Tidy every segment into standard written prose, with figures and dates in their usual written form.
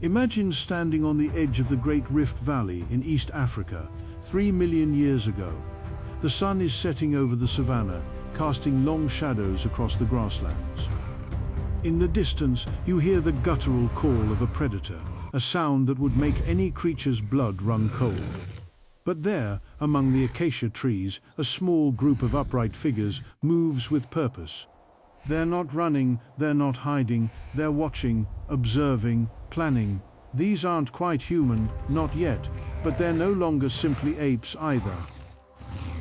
Imagine standing on the edge of the Great Rift Valley in East Africa, 3 million years ago. The sun is setting over the savanna, casting long shadows across the grasslands. In the distance, you hear the guttural call of a predator, a sound that would make any creature's blood run cold. But there, among the acacia trees, a small group of upright figures moves with purpose. They're not running, they're not hiding, they're watching, observing, planning. These aren't quite human, not yet, but they're no longer simply apes either.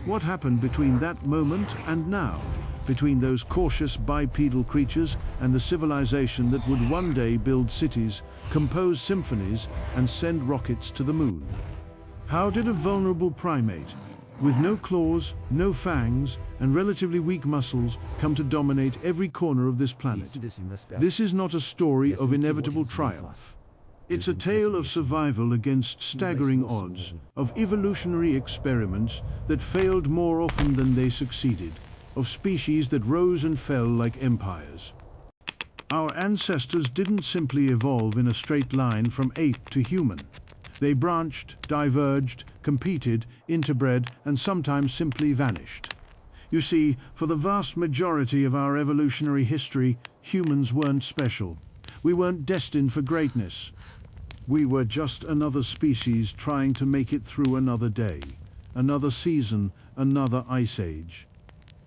What happened between that moment and now? Between those cautious bipedal creatures and the civilization that would one day build cities, compose symphonies, and send rockets to the moon? How did a vulnerable primate, with no claws, no fangs, and relatively weak muscles, come to dominate every corner of this planet? This is not a story of inevitable triumph. It's a tale of survival against staggering odds, of evolutionary experiments that failed more often than they succeeded, of species that rose and fell like empires. Our ancestors didn't simply evolve in a straight line from ape to human. They branched, diverged, competed, interbred, and sometimes simply vanished. You see, for the vast majority of our evolutionary history, humans weren't special. We weren't destined for greatness. We were just another species trying to make it through another day, another season, another ice age.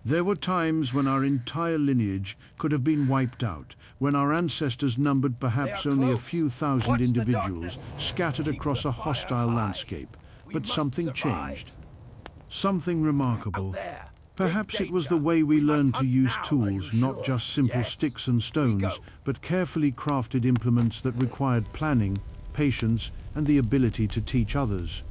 There were times when our entire lineage could have been wiped out, when our ancestors numbered perhaps only a few thousand individuals scattered across a hostile landscape. But something changed. Something remarkable. Perhaps it was the way we learned to use tools, not just simple sticks and stones, but carefully crafted implements that required planning, patience, and the ability to teach others.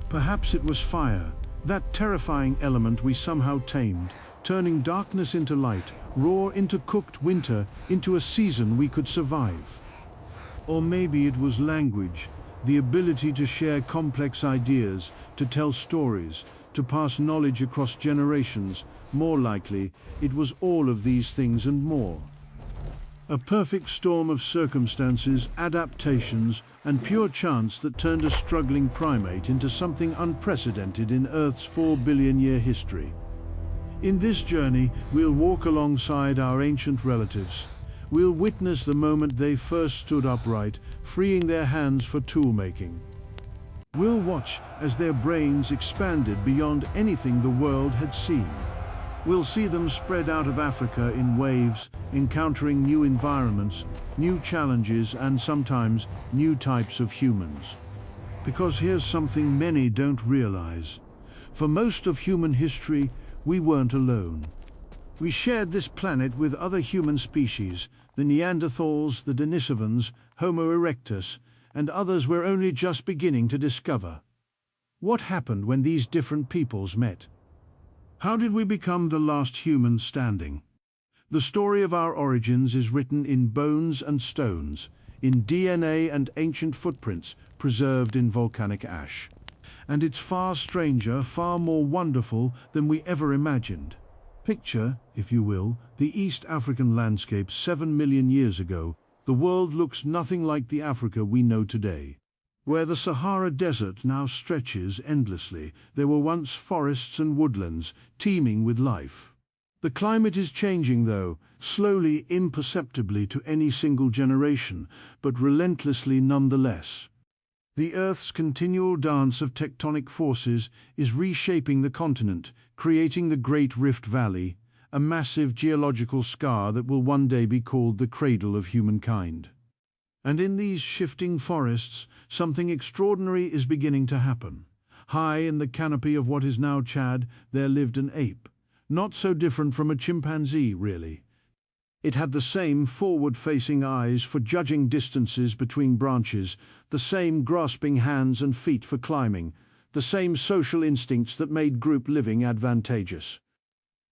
Perhaps it was fire, that terrifying element we somehow tamed, turning darkness into light, roar into cooked winter, into a season we could survive. Or maybe it was language, the ability to share complex ideas, to tell stories, to pass knowledge across generations. More likely, it was all of these things and more. A perfect storm of circumstances, adaptations, and pure chance that turned a struggling primate into something unprecedented in Earth's 4 billion-year history. In this journey, we'll walk alongside our ancient relatives. We'll witness the moment they first stood upright, freeing their hands for tool-making. We'll watch as their brains expanded beyond anything the world had seen. We'll see them spread out of Africa in waves, encountering new environments, new challenges, and sometimes new types of humans. Because here's something many don't realize. For most of human history, we weren't alone. We shared this planet with other human species, the Neanderthals, the Denisovans, Homo erectus, and others we're only just beginning to discover. What happened when these different peoples met? How did we become the last human standing? The story of our origins is written in bones and stones, in DNA and ancient footprints preserved in volcanic ash. And it's far stranger, far more wonderful than we ever imagined. Picture, if you will, the East African landscape 7 million years ago. The world looks nothing like the Africa we know today. Where the Sahara Desert now stretches endlessly, there were once forests and woodlands, teeming with life. The climate is changing though, slowly, imperceptibly to any single generation, but relentlessly nonetheless. The Earth's continual dance of tectonic forces is reshaping the continent, creating the Great Rift Valley, a massive geological scar that will one day be called the cradle of humankind. And in these shifting forests, something extraordinary is beginning to happen. High in the canopy of what is now Chad, there lived an ape, not so different from a chimpanzee, really. It had the same forward-facing eyes for judging distances between branches, the same grasping hands and feet for climbing, the same social instincts that made group living advantageous.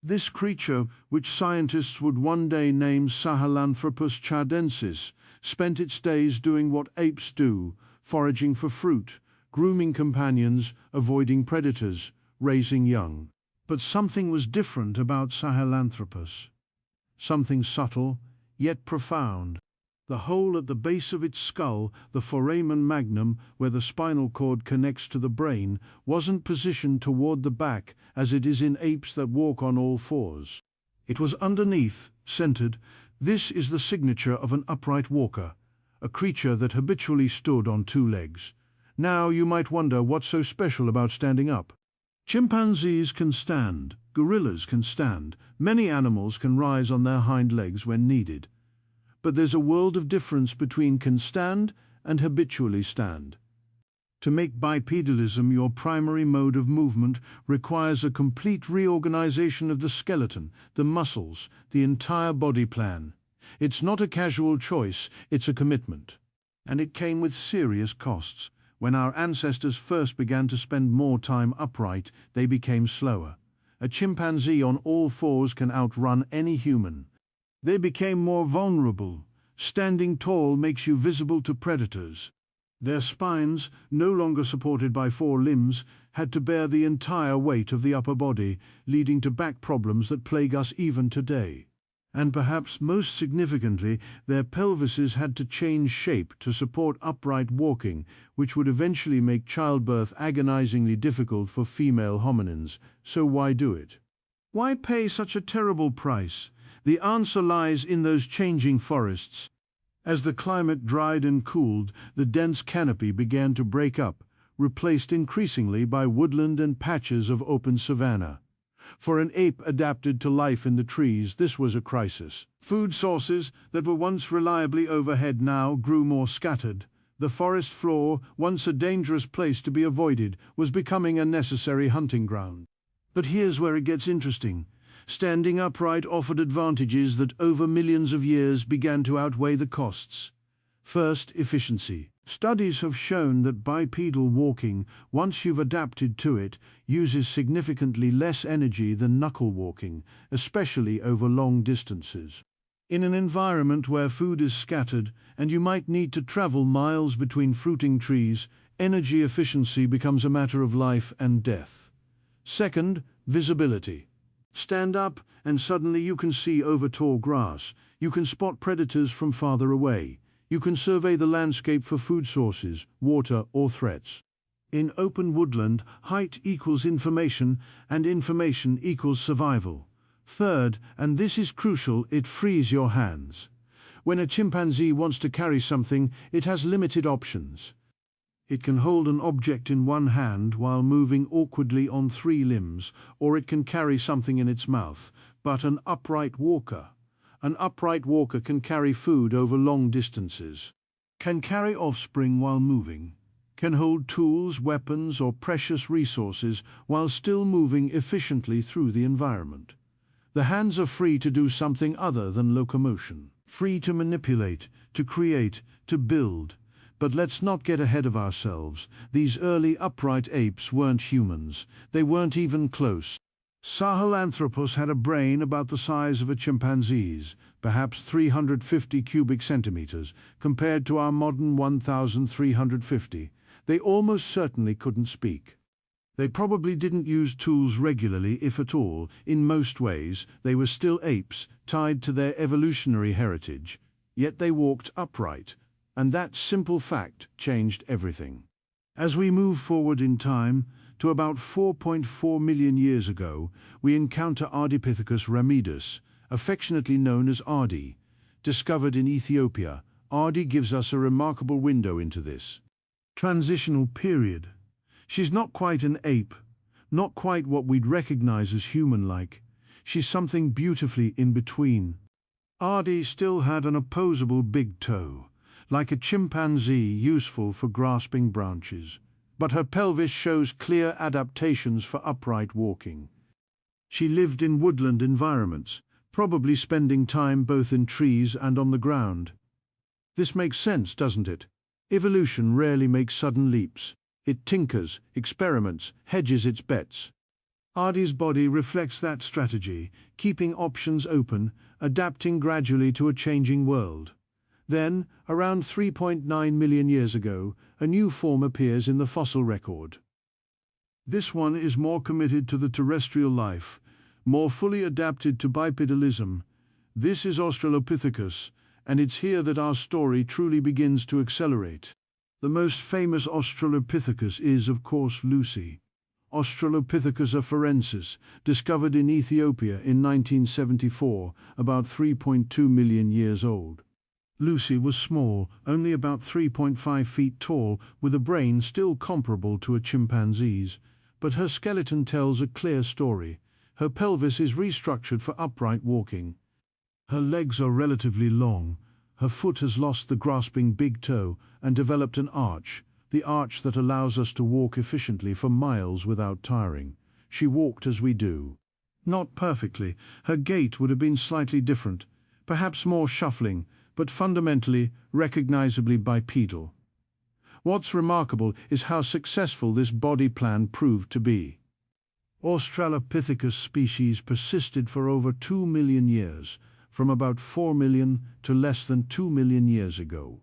This creature, which scientists would one day name Sahelanthropus chadensis, spent its days doing what apes do, foraging for fruit, grooming companions, avoiding predators, raising young. But something was different about Sahelanthropus. Something subtle, yet profound. The hole at the base of its skull, the foramen magnum, where the spinal cord connects to the brain, wasn't positioned toward the back as it is in apes that walk on all fours. It was underneath, centered. This is the signature of an upright walker, a creature that habitually stood on two legs. Now you might wonder what's so special about standing up. Chimpanzees can stand, gorillas can stand, many animals can rise on their hind legs when needed. But there's a world of difference between can stand and habitually stand. To make bipedalism your primary mode of movement requires a complete reorganization of the skeleton, the muscles, the entire body plan. It's not a casual choice, it's a commitment. And it came with serious costs. When our ancestors first began to spend more time upright, they became slower. A chimpanzee on all fours can outrun any human. They became more vulnerable. Standing tall makes you visible to predators. Their spines, no longer supported by four limbs, had to bear the entire weight of the upper body, leading to back problems that plague us even today. And perhaps most significantly, their pelvises had to change shape to support upright walking, which would eventually make childbirth agonizingly difficult for female hominins. So why do it? Why pay such a terrible price? The answer lies in those changing forests. As the climate dried and cooled, the dense canopy began to break up, replaced increasingly by woodland and patches of open savanna. For an ape adapted to life in the trees, this was a crisis. Food sources that were once reliably overhead now grew more scattered. The forest floor, once a dangerous place to be avoided, was becoming a necessary hunting ground. But here's where it gets interesting. Standing upright offered advantages that over millions of years began to outweigh the costs. First, efficiency. Studies have shown that bipedal walking, once you've adapted to it, uses significantly less energy than knuckle walking, especially over long distances. In an environment where food is scattered and you might need to travel miles between fruiting trees, energy efficiency becomes a matter of life and death. Second, visibility. Stand up and suddenly you can see over tall grass. You can spot predators from farther away. You can survey the landscape for food sources, water, or threats. In open woodland, height equals information, and information equals survival. Third, and this is crucial, it frees your hands. When a chimpanzee wants to carry something, it has limited options. It can hold an object in one hand while moving awkwardly on three limbs, or it can carry something in its mouth. But an upright walker can carry food over long distances, can carry offspring while moving, can hold tools, weapons, or precious resources while still moving efficiently through the environment. The hands are free to do something other than locomotion, free to manipulate, to create, to build. But let's not get ahead of ourselves. These early upright apes weren't humans. They weren't even close. Sahelanthropus had a brain about the size of a chimpanzee's, perhaps 350 cubic centimeters, compared to our modern 1,350. They almost certainly couldn't speak. They probably didn't use tools regularly, if at all. In most ways, they were still apes, tied to their evolutionary heritage. Yet they walked upright. And that simple fact changed everything. As we move forward in time, to about 4.4 million years ago, we encounter Ardipithecus ramidus, affectionately known as Ardi. Discovered in Ethiopia, Ardi gives us a remarkable window into this transitional period. She's not quite an ape, not quite what we'd recognize as human-like. She's something beautifully in between. Ardi still had an opposable big toe, like a chimpanzee, useful for grasping branches. But her pelvis shows clear adaptations for upright walking. She lived in woodland environments, probably spending time both in trees and on the ground. This makes sense, doesn't it? Evolution rarely makes sudden leaps. It tinkers, experiments, hedges its bets. Ardi's body reflects that strategy, keeping options open, adapting gradually to a changing world. Then, around 3.9 million years ago, a new form appears in the fossil record. This one is more committed to the terrestrial life, more fully adapted to bipedalism. This is Australopithecus, and it's here that our story truly begins to accelerate. The most famous Australopithecus is, of course, Lucy. Australopithecus afarensis, discovered in Ethiopia in 1974, about 3.2 million years old. Lucy was small, only about 3.5 feet tall, with a brain still comparable to a chimpanzee's, but her skeleton tells a clear story. Her pelvis is restructured for upright walking. Her legs are relatively long. Her foot has lost the grasping big toe and developed an arch, the arch that allows us to walk efficiently for miles without tiring. She walked as we do. Not perfectly. Her gait would have been slightly different, perhaps more shuffling, but fundamentally, recognizably bipedal. What's remarkable is how successful this body plan proved to be. Australopithecus species persisted for over 2 million years, from about 4 million to less than 2 million years ago.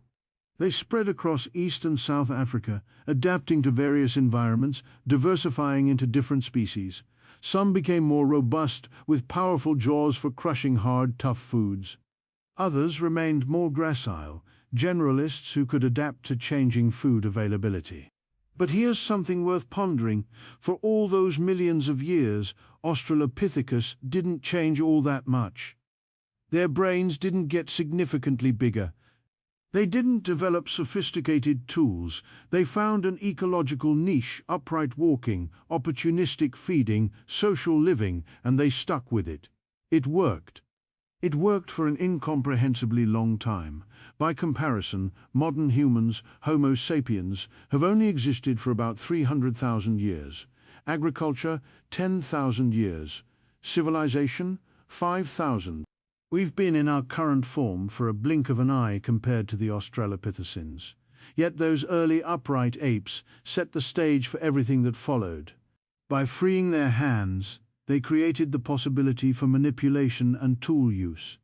They spread across East and South Africa, adapting to various environments, diversifying into different species. Some became more robust, with powerful jaws for crushing hard, tough foods. Others remained more gracile, generalists who could adapt to changing food availability. But here's something worth pondering. For all those millions of years, Australopithecus didn't change all that much. Their brains didn't get significantly bigger. They didn't develop sophisticated tools. They found an ecological niche: upright walking, opportunistic feeding, social living, and they stuck with it. It worked. It worked for an incomprehensibly long time. By comparison, modern humans, Homo sapiens, have only existed for about 300,000 years. Agriculture, 10,000 years. Civilization, 5,000. We've been in our current form for a blink of an eye compared to the Australopithecines. Yet those early upright apes set the stage for everything that followed. By freeing their hands, they created the possibility for manipulation and tool use.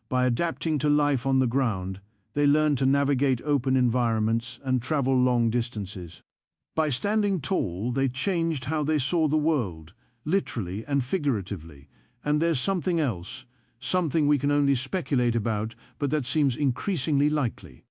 By adapting to life on the ground, they learned to navigate open environments and travel long distances. By standing tall, they changed how they saw the world, literally and figuratively. And there's something else. Something we can only speculate about, but that seems increasingly likely.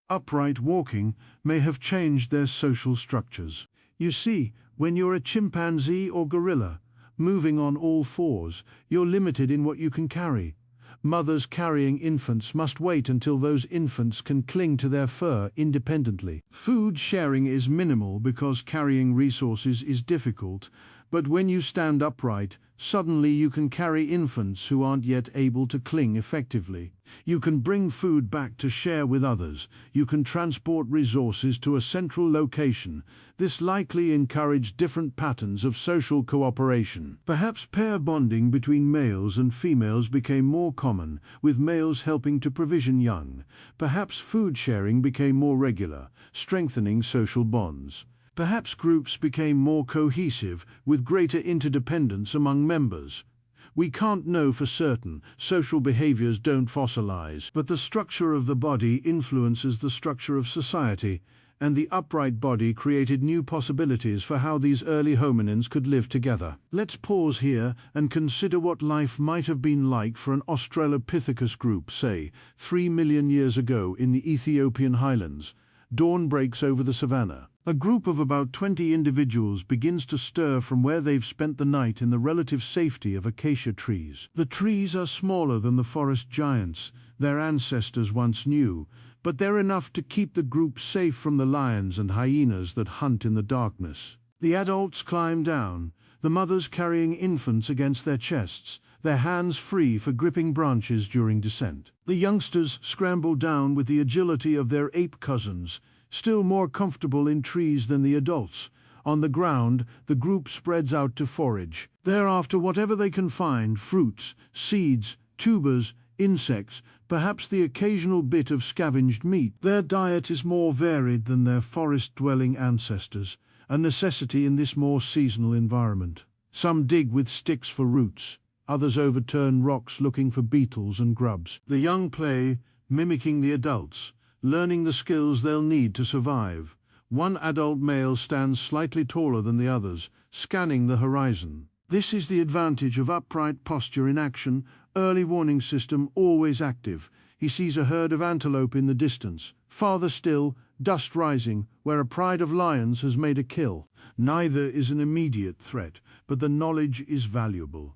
Upright walking may have changed their social structures. You see, when you're a chimpanzee or gorilla, moving on all fours, you're limited in what you can carry. Mothers carrying infants must wait until those infants can cling to their fur independently. Food sharing is minimal because carrying resources is difficult, but when you stand upright, suddenly you can carry infants who aren't yet able to cling effectively. You can bring food back to share with others. You can transport resources to a central location. This likely encouraged different patterns of social cooperation. Perhaps pair bonding between males and females became more common, with males helping to provision young. Perhaps food sharing became more regular, strengthening social bonds. Perhaps groups became more cohesive, with greater interdependence among members. We can't know for certain. Social behaviors don't fossilize, but the structure of the body influences the structure of society, and the upright body created new possibilities for how these early hominins could live together. Let's pause here and consider what life might have been like for an Australopithecus group, say, 3 million years ago in the Ethiopian highlands. Dawn breaks over the savannah. A group of about 20 individuals begins to stir from where they've spent the night in the relative safety of acacia trees. The trees are smaller than the forest giants their ancestors once knew, but they're enough to keep the group safe from the lions and hyenas that hunt in the darkness. The adults climb down, the mothers carrying infants against their chests, their hands free for gripping branches during descent. The youngsters scramble down with the agility of their ape cousins, still more comfortable in trees than the adults. On the ground, the group spreads out to forage. Thereafter, whatever they can find: fruits, seeds, tubers, insects, perhaps the occasional bit of scavenged meat. Their diet is more varied than their forest-dwelling ancestors, a necessity in this more seasonal environment. Some dig with sticks for roots. Others overturn rocks looking for beetles and grubs. The young play, mimicking the adults, learning the skills they'll need to survive. One adult male stands slightly taller than the others, scanning the horizon. This is the advantage of upright posture in action, early warning system always active. He sees a herd of antelope in the distance. Farther still, dust rising, where a pride of lions has made a kill. Neither is an immediate threat, but the knowledge is valuable.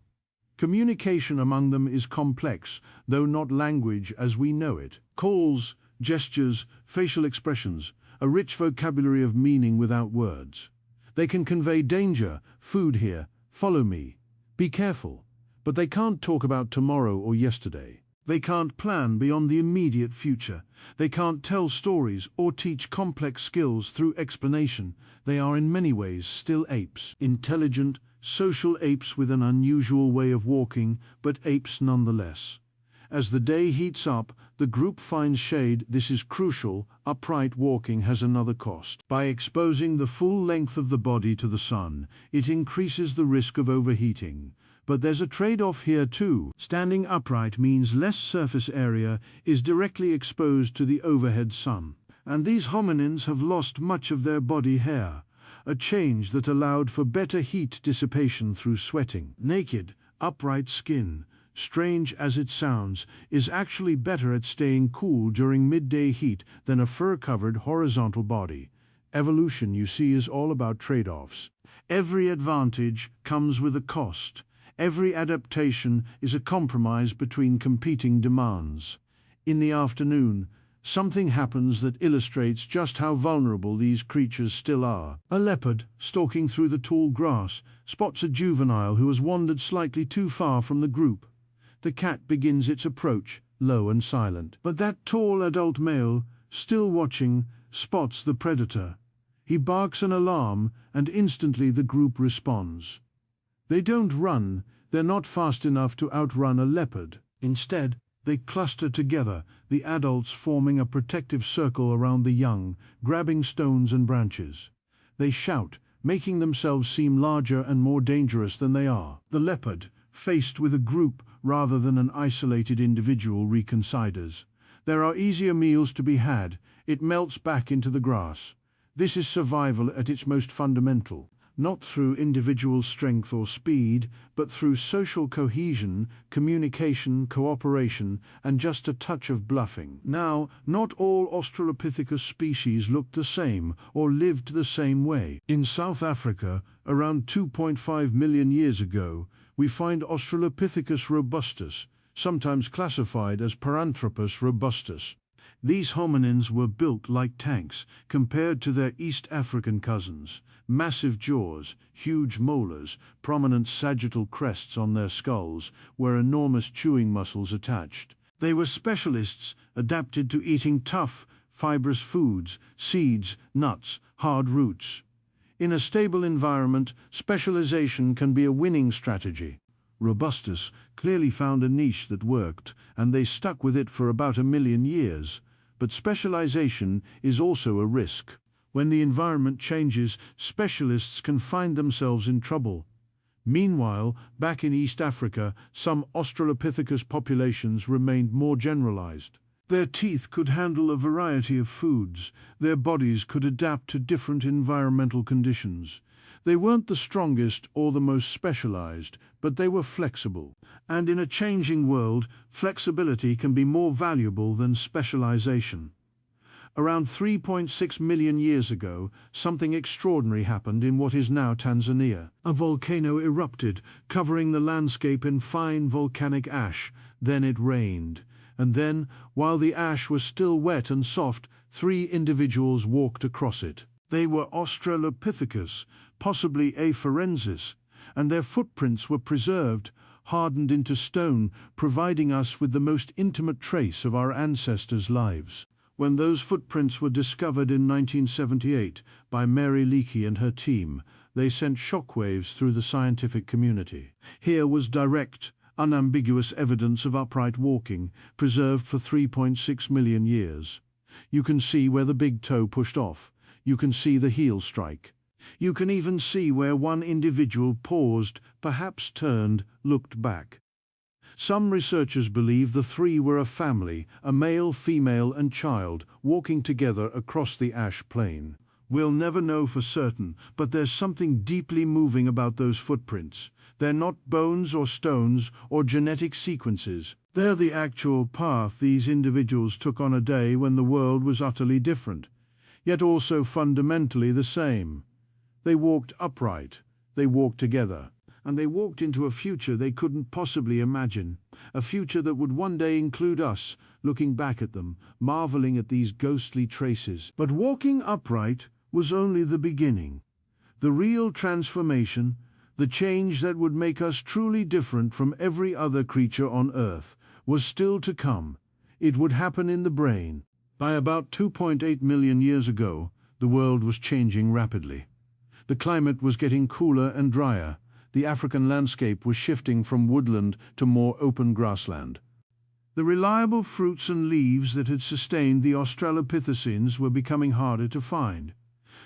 Communication among them is complex, though not language as we know it. Calls, gestures, facial expressions, a rich vocabulary of meaning without words. They can convey danger, food here, follow me, be careful, but they can't talk about tomorrow or yesterday. They can't plan beyond the immediate future. They can't tell stories or teach complex skills through explanation. They are in many ways still apes. Intelligent, social apes with an unusual way of walking, but apes nonetheless. As the day heats up, the group finds shade. This is crucial. Upright walking has another cost. By exposing the full length of the body to the sun, it increases the risk of overheating. But there's a trade-off here too. Standing upright means less surface area is directly exposed to the overhead sun. And these hominins have lost much of their body hair, a change that allowed for better heat dissipation through sweating. Naked, upright skin, strange as it sounds, is actually better at staying cool during midday heat than a fur-covered horizontal body. Evolution, you see, is all about trade-offs. Every advantage comes with a cost. Every adaptation is a compromise between competing demands. In the afternoon, something happens that illustrates just how vulnerable these creatures still are. A leopard, stalking through the tall grass, spots a juvenile who has wandered slightly too far from the group. The cat begins its approach, low and silent. But that tall adult male, still watching, spots the predator. He barks an alarm, and instantly the group responds. They don't run, they're not fast enough to outrun a leopard. Instead, they cluster together, the adults forming a protective circle around the young, grabbing stones and branches. They shout, making themselves seem larger and more dangerous than they are. The leopard, faced with a group rather than an isolated individual, reconsiders. There are easier meals to be had. It melts back into the grass. This is survival at its most fundamental. Not through individual strength or speed, but through social cohesion, communication, cooperation, and just a touch of bluffing. Now, not all Australopithecus species looked the same or lived the same way. In South Africa, around 2.5 million years ago, we find Australopithecus robustus, sometimes classified as Paranthropus robustus. These hominins were built like tanks compared to their East African cousins. Massive jaws, huge molars, prominent sagittal crests on their skulls, where enormous chewing muscles attached. They were specialists, adapted to eating tough, fibrous foods, seeds, nuts, hard roots. In a stable environment, specialization can be a winning strategy. Robustus clearly found a niche that worked, and they stuck with it for about 1 million years. But specialization is also a risk. When the environment changes, specialists can find themselves in trouble. Meanwhile, back in East Africa, some Australopithecus populations remained more generalized. Their teeth could handle a variety of foods. Their bodies could adapt to different environmental conditions. They weren't the strongest or the most specialized, but they were flexible. And in a changing world, flexibility can be more valuable than specialization. Around 3.6 million years ago, something extraordinary happened in what is now Tanzania. A volcano erupted, covering the landscape in fine volcanic ash. Then it rained. And then, while the ash was still wet and soft, 3 individuals walked across it. They were Australopithecus, possibly afarensis, and their footprints were preserved, hardened into stone, providing us with the most intimate trace of our ancestors' lives. When those footprints were discovered in 1978 by Mary Leakey and her team, they sent shockwaves through the scientific community. Here was direct, unambiguous evidence of upright walking, preserved for 3.6 million years. You can see where the big toe pushed off. You can see the heel strike. You can even see where one individual paused, perhaps turned, looked back. Some researchers believe the 3 were a family, a male, female, and child, walking together across the ash plain. We'll never know for certain, but there's something deeply moving about those footprints. They're not bones or stones or genetic sequences. They're the actual path these individuals took on a day when the world was utterly different, yet also fundamentally the same. They walked upright, they walked together, and they walked into a future they couldn't possibly imagine, a future that would one day include us, looking back at them, marveling at these ghostly traces. But walking upright was only the beginning. The real transformation, the change that would make us truly different from every other creature on Earth, was still to come. It would happen in the brain. By about 2.8 million years ago, the world was changing rapidly. The climate was getting cooler and drier. The African landscape was shifting from woodland to more open grassland. The reliable fruits and leaves that had sustained the Australopithecines were becoming harder to find.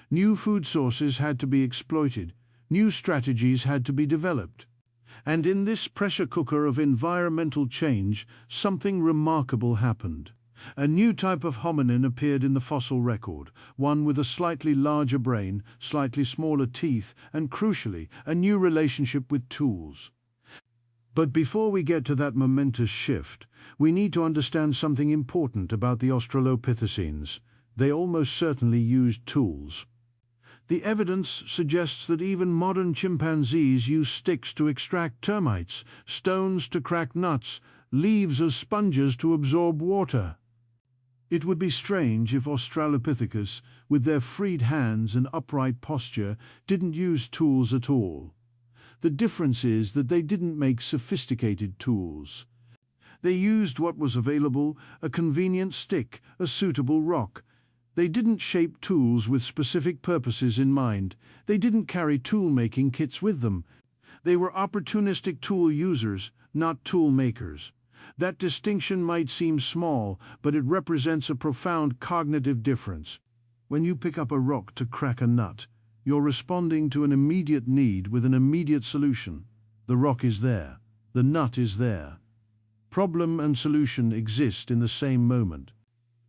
New food sources had to be exploited. New strategies had to be developed. And in this pressure cooker of environmental change, something remarkable happened. A new type of hominin appeared in the fossil record, one with a slightly larger brain, slightly smaller teeth, and crucially, a new relationship with tools. But before we get to that momentous shift, we need to understand something important about the Australopithecines. They almost certainly used tools. The evidence suggests that even modern chimpanzees use sticks to extract termites, stones to crack nuts, leaves as sponges to absorb water. It would be strange if Australopithecus, with their freed hands and upright posture, didn't use tools at all. The difference is that they didn't make sophisticated tools. They used what was available, a convenient stick, a suitable rock. They didn't shape tools with specific purposes in mind. They didn't carry tool-making kits with them. They were opportunistic tool users, not tool makers. That distinction might seem small, but it represents a profound cognitive difference. When you pick up a rock to crack a nut, you're responding to an immediate need with an immediate solution. The rock is there. The nut is there. Problem and solution exist in the same moment.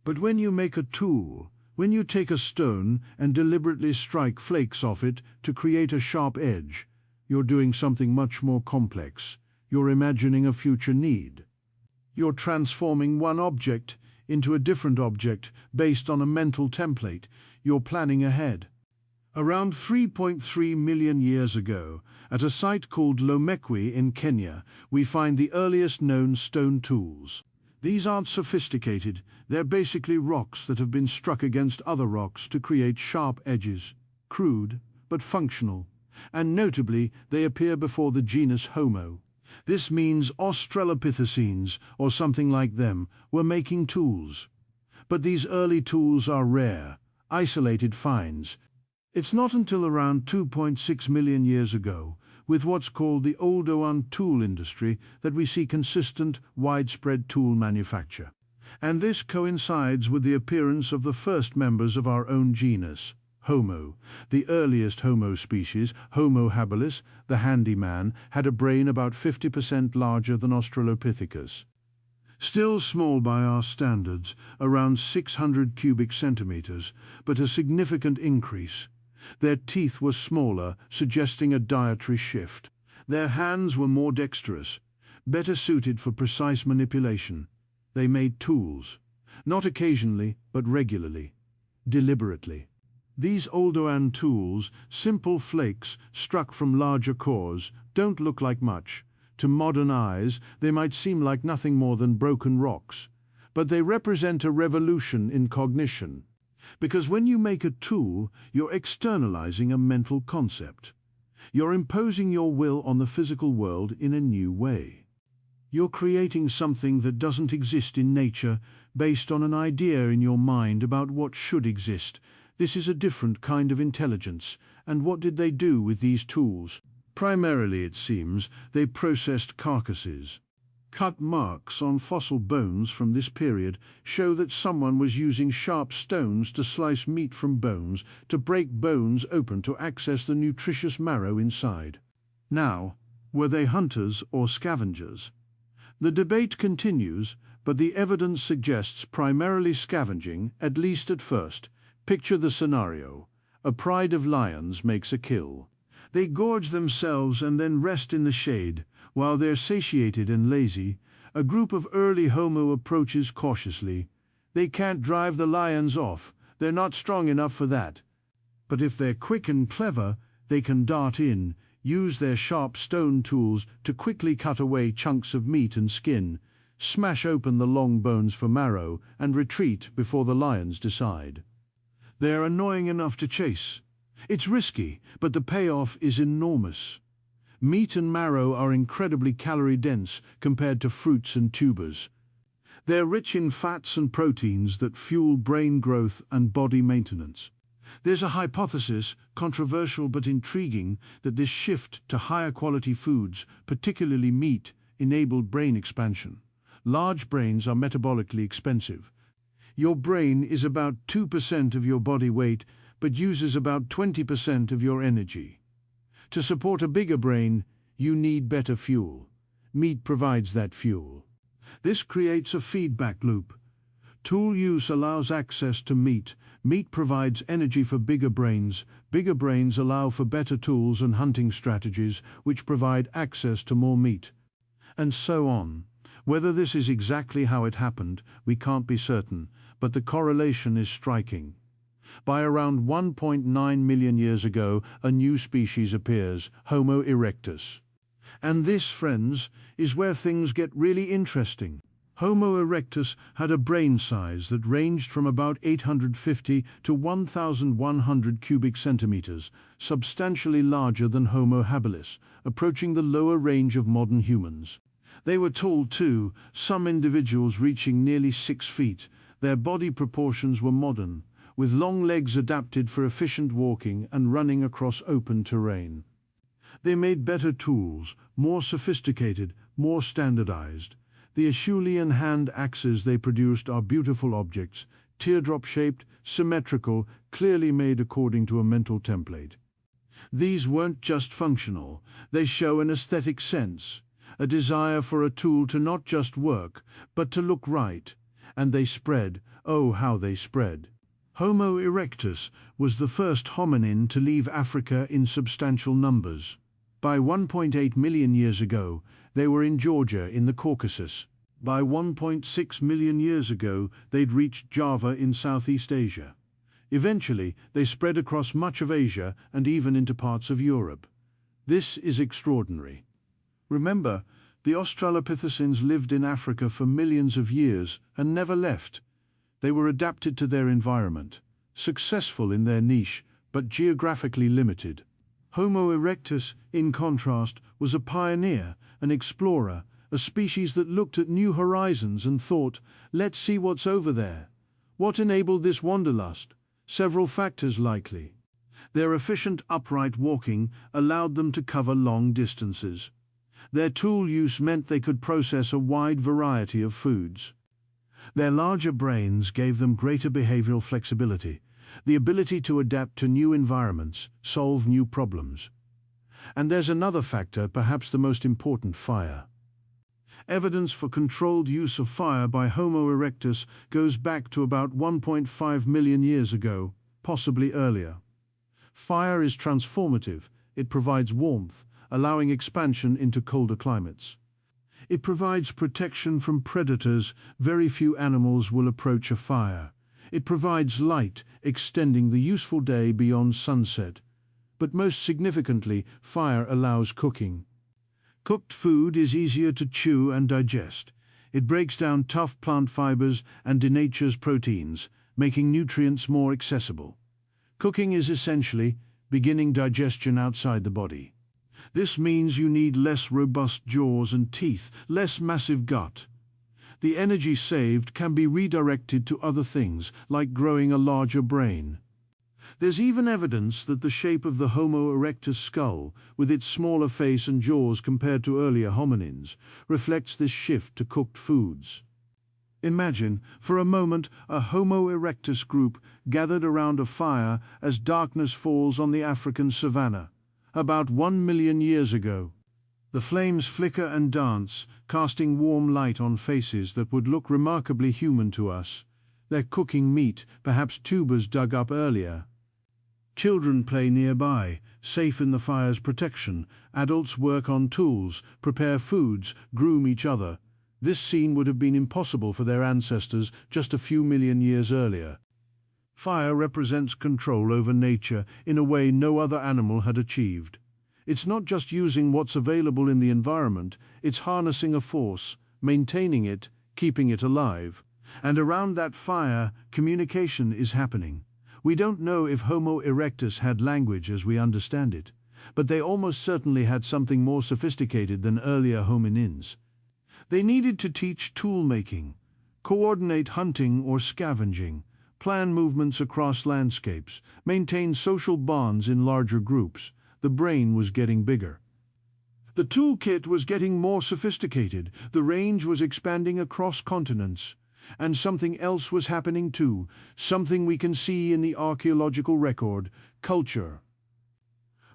But when you make a tool, when you take a stone and deliberately strike flakes off it to create a sharp edge, you're doing something much more complex. You're imagining a future need. You're transforming one object into a different object based on a mental template. You're planning ahead. Around 3.3 million years ago, at a site called Lomekwi in Kenya, we find the earliest known stone tools. These aren't sophisticated. They're basically rocks that have been struck against other rocks to create sharp edges. Crude, but functional. And notably, they appear before the genus Homo. This means Australopithecines, or something like them, were making tools. But these early tools are rare, isolated finds. It's not until around 2.6 million years ago, with what's called the Oldowan tool industry, that we see consistent, widespread tool manufacture. And this coincides with the appearance of the first members of our own genus, Homo. The earliest Homo species, Homo habilis, the handyman, had a brain about 50% larger than Australopithecus. Still small by our standards, around 600 cubic centimeters, but a significant increase. Their teeth were smaller, suggesting a dietary shift. Their hands were more dexterous, better suited for precise manipulation. They made tools, not occasionally, but regularly, deliberately. These Oldowan tools, simple flakes struck from larger cores, don't look like much. To modern eyes, they might seem like nothing more than broken rocks. But they represent a revolution in cognition. Because when you make a tool, you're externalizing a mental concept. You're imposing your will on the physical world in a new way. You're creating something that doesn't exist in nature, based on an idea in your mind about what should exist. This is a different kind of intelligence. And what did they do with these tools? Primarily, it seems, they processed carcasses. Cut marks on fossil bones from this period show that someone was using sharp stones to slice meat from bones, to break bones open to access the nutritious marrow inside. Now, were they hunters or scavengers? The debate continues, but the evidence suggests primarily scavenging, at least at first. Picture the scenario. A pride of lions makes a kill. They gorge themselves and then rest in the shade. While they're satiated and lazy, A group of early Homo approaches cautiously. They can't drive the lions off, they're not strong enough for that. But if they're quick and clever, they can dart in, use their sharp stone tools to quickly cut away chunks of meat and skin, smash open the long bones for marrow, and retreat before the lions decide. They're annoying enough to chase. It's risky, but the payoff is enormous. Meat and marrow are incredibly calorie-dense compared to fruits and tubers. They're rich in fats and proteins that fuel brain growth and body maintenance. There's a hypothesis, controversial but intriguing, that this shift to higher quality foods, particularly meat, enabled brain expansion. Large brains are metabolically expensive. Your brain is about 2% of your body weight, but uses about 20% of your energy. To support a bigger brain, you need better fuel. Meat provides that fuel. This creates a feedback loop. Tool use allows access to meat. Meat provides energy for bigger brains allow for better tools and hunting strategies, which provide access to more meat. And so on. Whether this is exactly how it happened, we can't be certain, but the correlation is striking. By around 1.9 million years ago, a new species appears, Homo erectus. And this, friends, is where things get really interesting. Homo erectus had a brain size that ranged from about 850 to 1,100 cubic centimeters, substantially larger than Homo habilis, approaching the lower range of modern humans. They were tall too, some individuals reaching nearly 6 feet. Their body proportions were modern, with long legs adapted for efficient walking and running across open terrain. They made better tools, more sophisticated, more standardized. The Acheulean hand axes they produced are beautiful objects, teardrop-shaped, symmetrical, clearly made according to a mental template. These weren't just functional, they show an aesthetic sense, a desire for a tool to not just work, but to look right. And they spread, oh how they spread. Homo erectus was the first hominin to leave Africa in substantial numbers. By 1.8 million years ago, they were in Georgia in the Caucasus. By 1.6 million years ago, they'd reached Java in Southeast Asia. Eventually, they spread across much of Asia and even into parts of Europe. This is extraordinary. Remember, the Australopithecines lived in Africa for millions of years and never left. They were adapted to their environment, successful in their niche, but geographically limited. Homo erectus, in contrast, was a pioneer, an explorer, a species that looked at new horizons and thought, let's see what's over there. What enabled this wanderlust? Several factors likely. Their efficient upright walking allowed them to cover long distances. Their tool use meant they could process a wide variety of foods. Their larger brains gave them greater behavioral flexibility, the ability to adapt to new environments, solve new problems. And there's another factor, perhaps the most important: fire. Evidence for controlled use of fire by Homo erectus goes back to about 1.5 million years ago, possibly earlier. Fire is transformative. It provides warmth, allowing expansion into colder climates. It provides protection from predators. Very few animals will approach a fire. It provides light, extending the useful day beyond sunset. But most significantly, fire allows cooking. Cooked food is easier to chew and digest. It breaks down tough plant fibers and denatures proteins, making nutrients more accessible. Cooking is essentially beginning digestion outside the body. This means you need less robust jaws and teeth, less massive gut. The energy saved can be redirected to other things, like growing a larger brain. There's even evidence that the shape of the Homo erectus skull, with its smaller face and jaws compared to earlier hominins, reflects this shift to cooked foods. Imagine, for a moment, a Homo erectus group gathered around a fire as darkness falls on the African savanna, about 1 million years ago. The flames flicker and dance, casting warm light on faces that would look remarkably human to us. They're cooking meat, perhaps tubers dug up earlier. Children play nearby, safe in the fire's protection. Adults work on tools, prepare foods, groom each other. This scene would have been impossible for their ancestors just a few million years earlier. Fire represents control over nature in a way no other animal had achieved. It's not just using what's available in the environment, it's harnessing a force, maintaining it, keeping it alive. And around that fire, communication is happening. We don't know if Homo erectus had language as we understand it, but they almost certainly had something more sophisticated than earlier hominins. They needed to teach tool-making, coordinate hunting or scavenging, plan movements across landscapes, maintain social bonds in larger groups. The brain was getting bigger. The toolkit was getting more sophisticated, the range was expanding across continents. And something else was happening too, something we can see in the archaeological record: culture.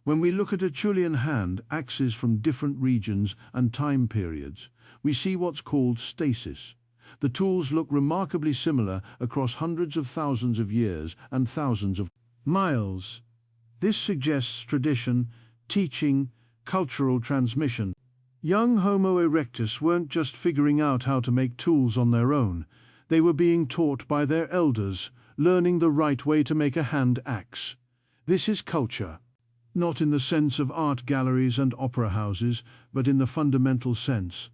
When we look at Acheulean hand axes from different regions and time periods, we see what's called stasis. The tools look remarkably similar across hundreds of thousands of years and thousands of miles. This suggests tradition, teaching, cultural transmission. Young Homo erectus weren't just figuring out how to make tools on their own. They were being taught by their elders, learning the right way to make a hand axe. This is culture. Not in the sense of art galleries and opera houses, but in the fundamental sense.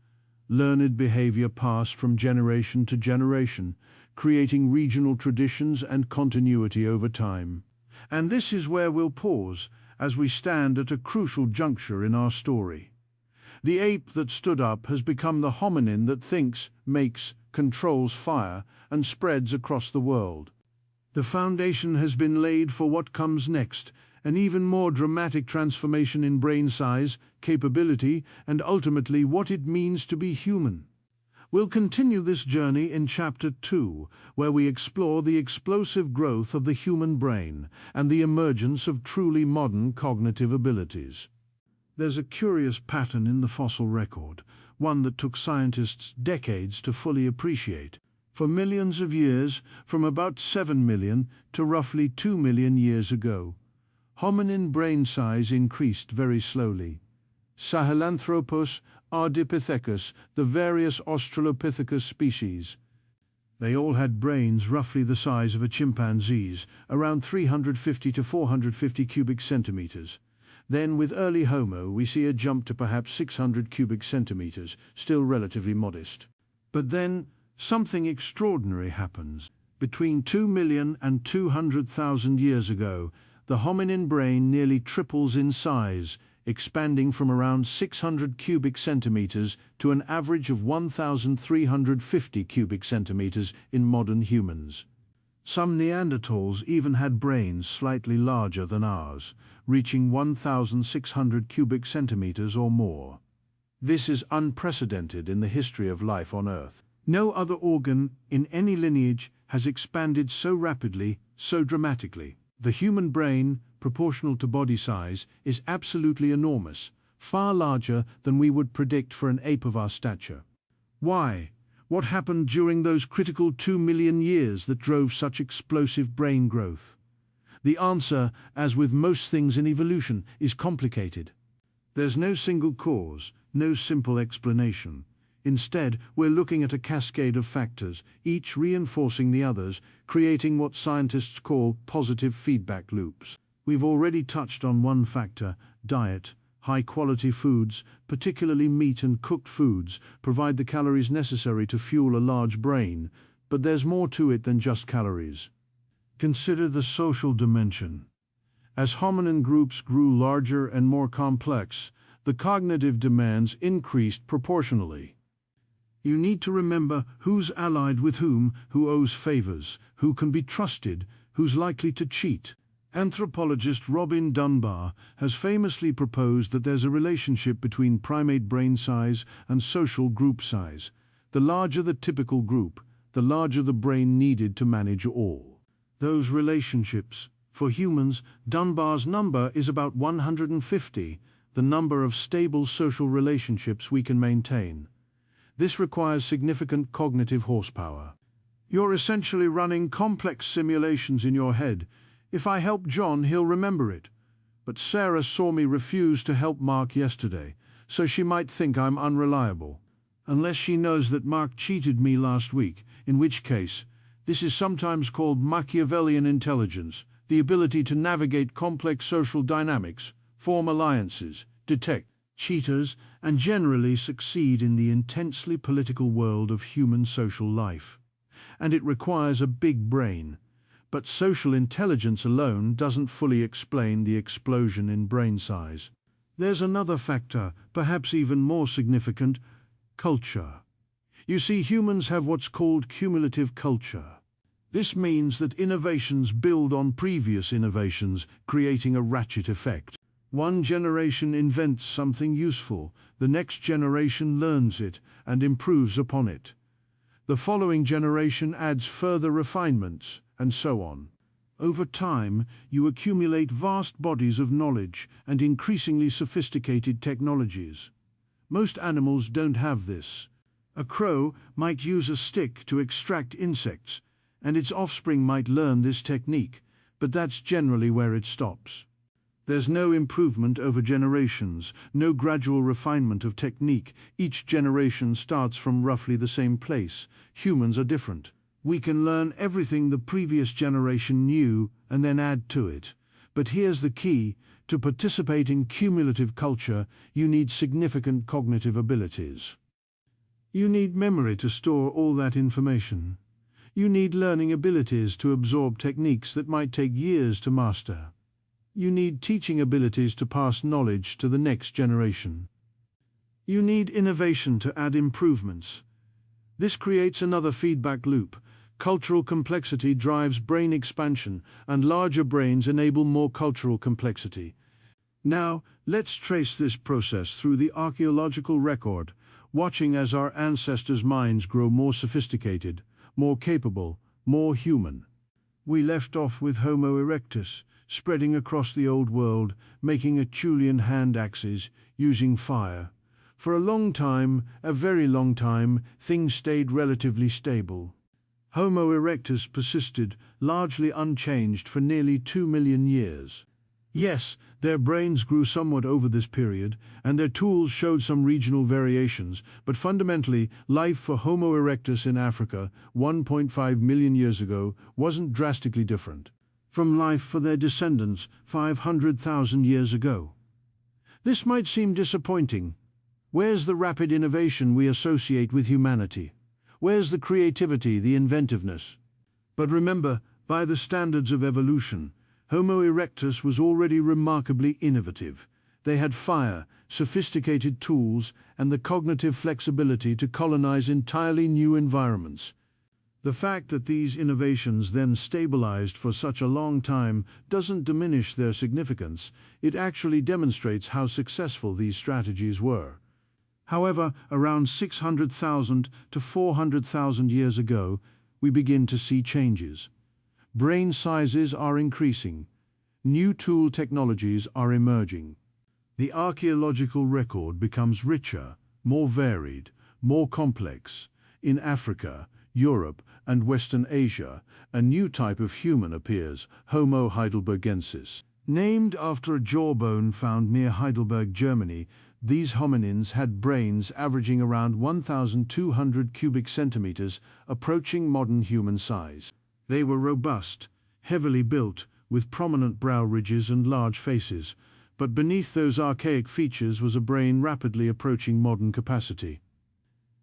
Learned behavior passed from generation to generation, creating regional traditions and continuity over time. And this is where we'll pause, as we stand at a crucial juncture in our story. The ape that stood up has become the hominin that thinks, makes, controls fire, and spreads across the world. The foundation has been laid for what comes next, an even more dramatic transformation in brain size, capability, and ultimately what it means to be human. We'll continue this journey in Chapter 2, where we explore the explosive growth of the human brain and the emergence of truly modern cognitive abilities. There's a curious pattern in the fossil record, one that took scientists decades to fully appreciate. For millions of years, from about 7 million to roughly 2 million years ago, hominin brain size increased very slowly. Sahelanthropus, Ardipithecus, the various Australopithecus species. They all had brains roughly the size of a chimpanzee's, around 350 to 450 cubic centimeters. Then, with early Homo, we see a jump to perhaps 600 cubic centimeters, still relatively modest. But then, something extraordinary happens. Between 2 million and 200,000 years ago, the hominin brain nearly triples in size, expanding from around 600 cubic centimeters to an average of 1,350 cubic centimeters in modern humans. Some Neanderthals even had brains slightly larger than ours, reaching 1,600 cubic centimeters or more. This is unprecedented in the history of life on Earth. No other organ in any lineage has expanded so rapidly, so dramatically. The human brain, proportional to body size, is absolutely enormous, far larger than we would predict for an ape of our stature. Why? What happened during those critical 2 million years that drove such explosive brain growth? The answer, as with most things in evolution, is complicated. There's no single cause, no simple explanation. Instead, we're looking at a cascade of factors, each reinforcing the others, creating what scientists call positive feedback loops. We've already touched on one factor: diet. High-quality foods, particularly meat and cooked foods, provide the calories necessary to fuel a large brain, but there's more to it than just calories. Consider the social dimension. As hominin groups grew larger and more complex, the cognitive demands increased proportionally. You need to remember who's allied with whom, who owes favors, who can be trusted, who's likely to cheat. Anthropologist Robin Dunbar has famously proposed that there's a relationship between primate brain size and social group size. The larger the typical group, the larger the brain needed to manage all. Those relationships. For humans, Dunbar's number is about 150, the number of stable social relationships we can maintain. This requires significant cognitive horsepower. You're essentially running complex simulations in your head. If I help John, he'll remember it. But Sarah saw me refuse to help Mark yesterday, so she might think I'm unreliable. Unless she knows that Mark cheated me last week, in which case, this is sometimes called Machiavellian intelligence, the ability to navigate complex social dynamics, form alliances, detect cheaters, and generally succeed in the intensely political world of human social life. And it requires a big brain. But social intelligence alone doesn't fully explain the explosion in brain size. There's another factor, perhaps even more significant: culture. You see, humans have what's called cumulative culture. This means that innovations build on previous innovations, creating a ratchet effect. One generation invents something useful, the next generation learns it and improves upon it. The following generation adds further refinements, and so on. Over time, you accumulate vast bodies of knowledge and increasingly sophisticated technologies. Most animals don't have this. A crow might use a stick to extract insects, and its offspring might learn this technique, but that's generally where it stops. There's no improvement over generations, no gradual refinement of technique. Each generation starts from roughly the same place. Humans are different. We can learn everything the previous generation knew and then add to it. But here's the key: to participate in cumulative culture, you need significant cognitive abilities. You need memory to store all that information. You need learning abilities to absorb techniques that might take years to master. You need teaching abilities to pass knowledge to the next generation. You need innovation to add improvements. This creates another feedback loop. Cultural complexity drives brain expansion, and larger brains enable more cultural complexity. Now, let's trace this process through the archaeological record, watching as our ancestors' minds grow more sophisticated, more capable, more human. We left off with Homo erectus, spreading across the old world, making Acheulean hand axes, using fire. For a long time, a very long time, things stayed relatively stable. Homo erectus persisted, largely unchanged, for nearly 2 million years. Yes, their brains grew somewhat over this period, and their tools showed some regional variations, but fundamentally, life for Homo erectus in Africa 1.5 million years ago wasn't drastically different from life for their descendants 500,000 years ago. This might seem disappointing. Where's the rapid innovation we associate with humanity? Where's the creativity, the inventiveness? But remember, by the standards of evolution, Homo erectus was already remarkably innovative. They had fire, sophisticated tools, and the cognitive flexibility to colonize entirely new environments. The fact that these innovations then stabilized for such a long time doesn't diminish their significance. It actually demonstrates how successful these strategies were. However, around 600,000 to 400,000 years ago, we begin to see changes. Brain sizes are increasing. New tool technologies are emerging. The archaeological record becomes richer, more varied, more complex. In Africa, Europe, and Western Asia, a new type of human appears, Homo heidelbergensis. Named after a jawbone found near Heidelberg, Germany, these hominins had brains averaging around 1,200 cubic centimeters, approaching modern human size. They were robust, heavily built, with prominent brow ridges and large faces, but beneath those archaic features was a brain rapidly approaching modern capacity.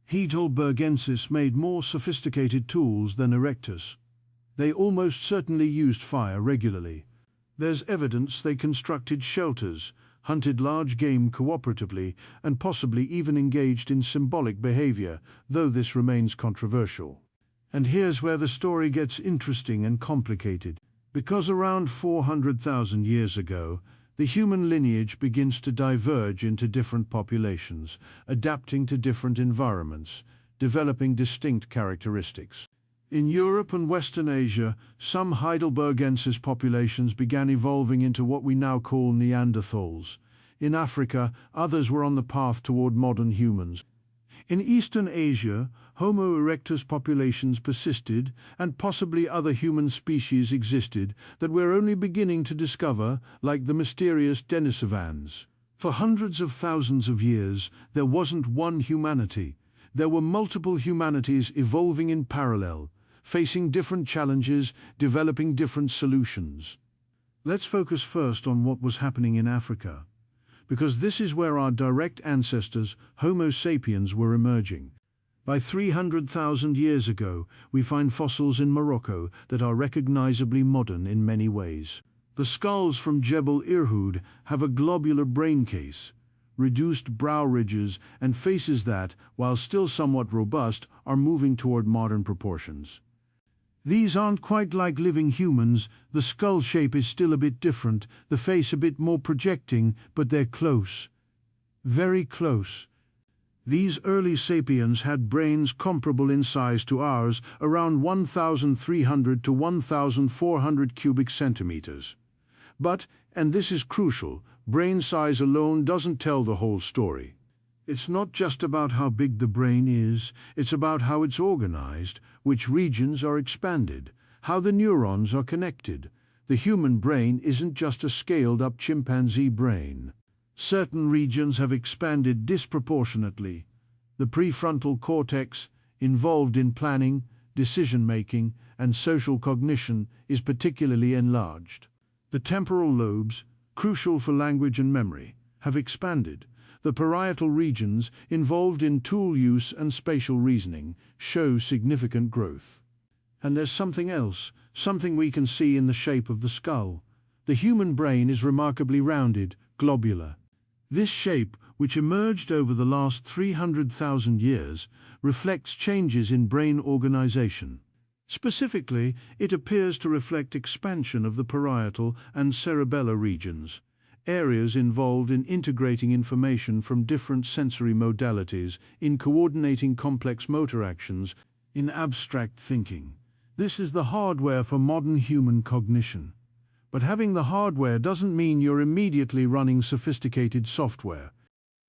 Heidelbergensis made more sophisticated tools than erectus. They almost certainly used fire regularly. There's evidence they constructed shelters, hunted large game cooperatively, and possibly even engaged in symbolic behavior, though this remains controversial. And here's where the story gets interesting and complicated. Because around 400,000 years ago, the human lineage begins to diverge into different populations, adapting to different environments, developing distinct characteristics. In Europe and Western Asia, some Heidelbergensis populations began evolving into what we now call Neanderthals. In Africa, others were on the path toward modern humans. In Eastern Asia, Homo erectus populations persisted, and possibly other human species existed that we're only beginning to discover, like the mysterious Denisovans. For hundreds of thousands of years, there wasn't one humanity. there were multiple humanities evolving in parallel, facing different challenges, developing different solutions. Let's focus first on what was happening in Africa, because this is where our direct ancestors, Homo sapiens, were emerging. By 300,000 years ago, we find fossils in Morocco that are recognizably modern in many ways. The skulls from Jebel Irhoud have a globular brain case, reduced brow ridges, and faces that, while still somewhat robust, are moving toward modern proportions. These aren't quite like living humans. The skull shape is still a bit different, the face a bit more projecting, but they're close. Very close. These early sapiens had brains comparable in size to ours, around 1,300 to 1,400 cubic centimeters. But, and this is crucial, brain size alone doesn't tell the whole story. It's not just about how big the brain is, it's about how it's organized, which regions are expanded, how the neurons are connected. The human brain isn't just a scaled-up chimpanzee brain. Certain regions have expanded disproportionately. The prefrontal cortex, involved in planning, decision-making, and social cognition, is particularly enlarged. The temporal lobes, crucial for language and memory, have expanded. The parietal regions, involved in tool use and spatial reasoning, show significant growth. And there's something else, something we can see in the shape of the skull. The human brain is remarkably rounded, globular. This shape, which emerged over the last 300,000 years, reflects changes in brain organization. Specifically, it appears to reflect expansion of the parietal and cerebellar regions, areas involved in integrating information from different sensory modalities, in coordinating complex motor actions, in abstract thinking. This is the hardware for modern human cognition. But having the hardware doesn't mean you're immediately running sophisticated software.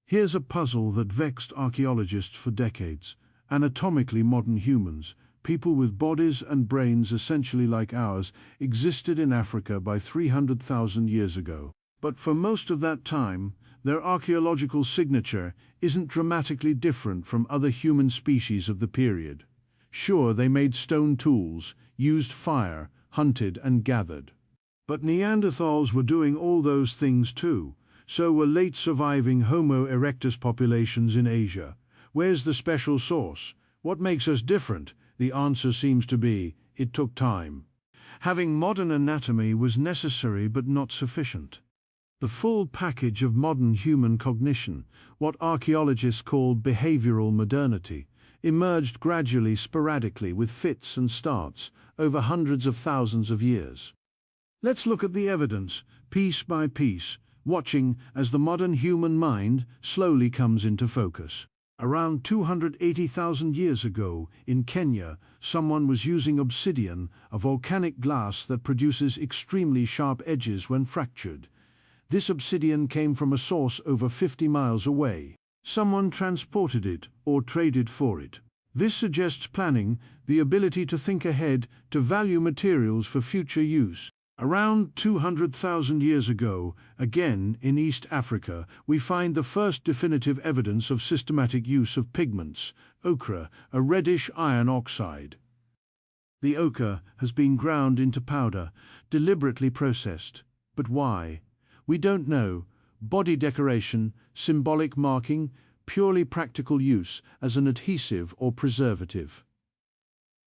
Here's a puzzle that vexed archaeologists for decades. Anatomically modern humans, people with bodies and brains essentially like ours, existed in Africa by 300,000 years ago. But for most of that time, their archaeological signature isn't dramatically different from other human species of the period. Sure, they made stone tools, used fire, hunted and gathered. But Neanderthals were doing all those things too. So were late surviving Homo erectus populations in Asia. Where's the special sauce? What makes us different? The answer seems to be, it took time. Having modern anatomy was necessary but not sufficient. The full package of modern human cognition, what archaeologists call behavioral modernity, emerged gradually, sporadically, with fits and starts, over hundreds of thousands of years. Let's look at the evidence, piece by piece, watching as the modern human mind slowly comes into focus. Around 280,000 years ago, in Kenya, someone was using obsidian, a volcanic glass that produces extremely sharp edges when fractured. This obsidian came from a source over 50 miles away. Someone transported it or traded for it. This suggests planning, the ability to think ahead, to value materials for future use. Around 200,000 years ago, again in East Africa, we find the first definitive evidence of systematic use of pigments, ochre, a reddish iron oxide. The ochre has been ground into powder, deliberately processed. But why? We don't know. Body decoration, symbolic marking, purely practical use as an adhesive or preservative.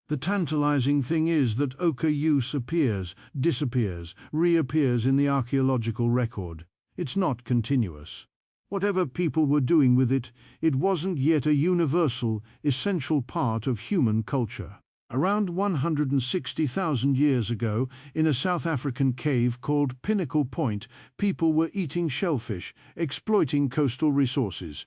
The tantalizing thing is that ochre use appears, disappears, reappears in the archaeological record. It's not continuous. Whatever people were doing with it, it wasn't yet a universal, essential part of human culture. Around 160,000 years ago, in a South African cave called Pinnacle Point, people were eating shellfish, exploiting coastal resources.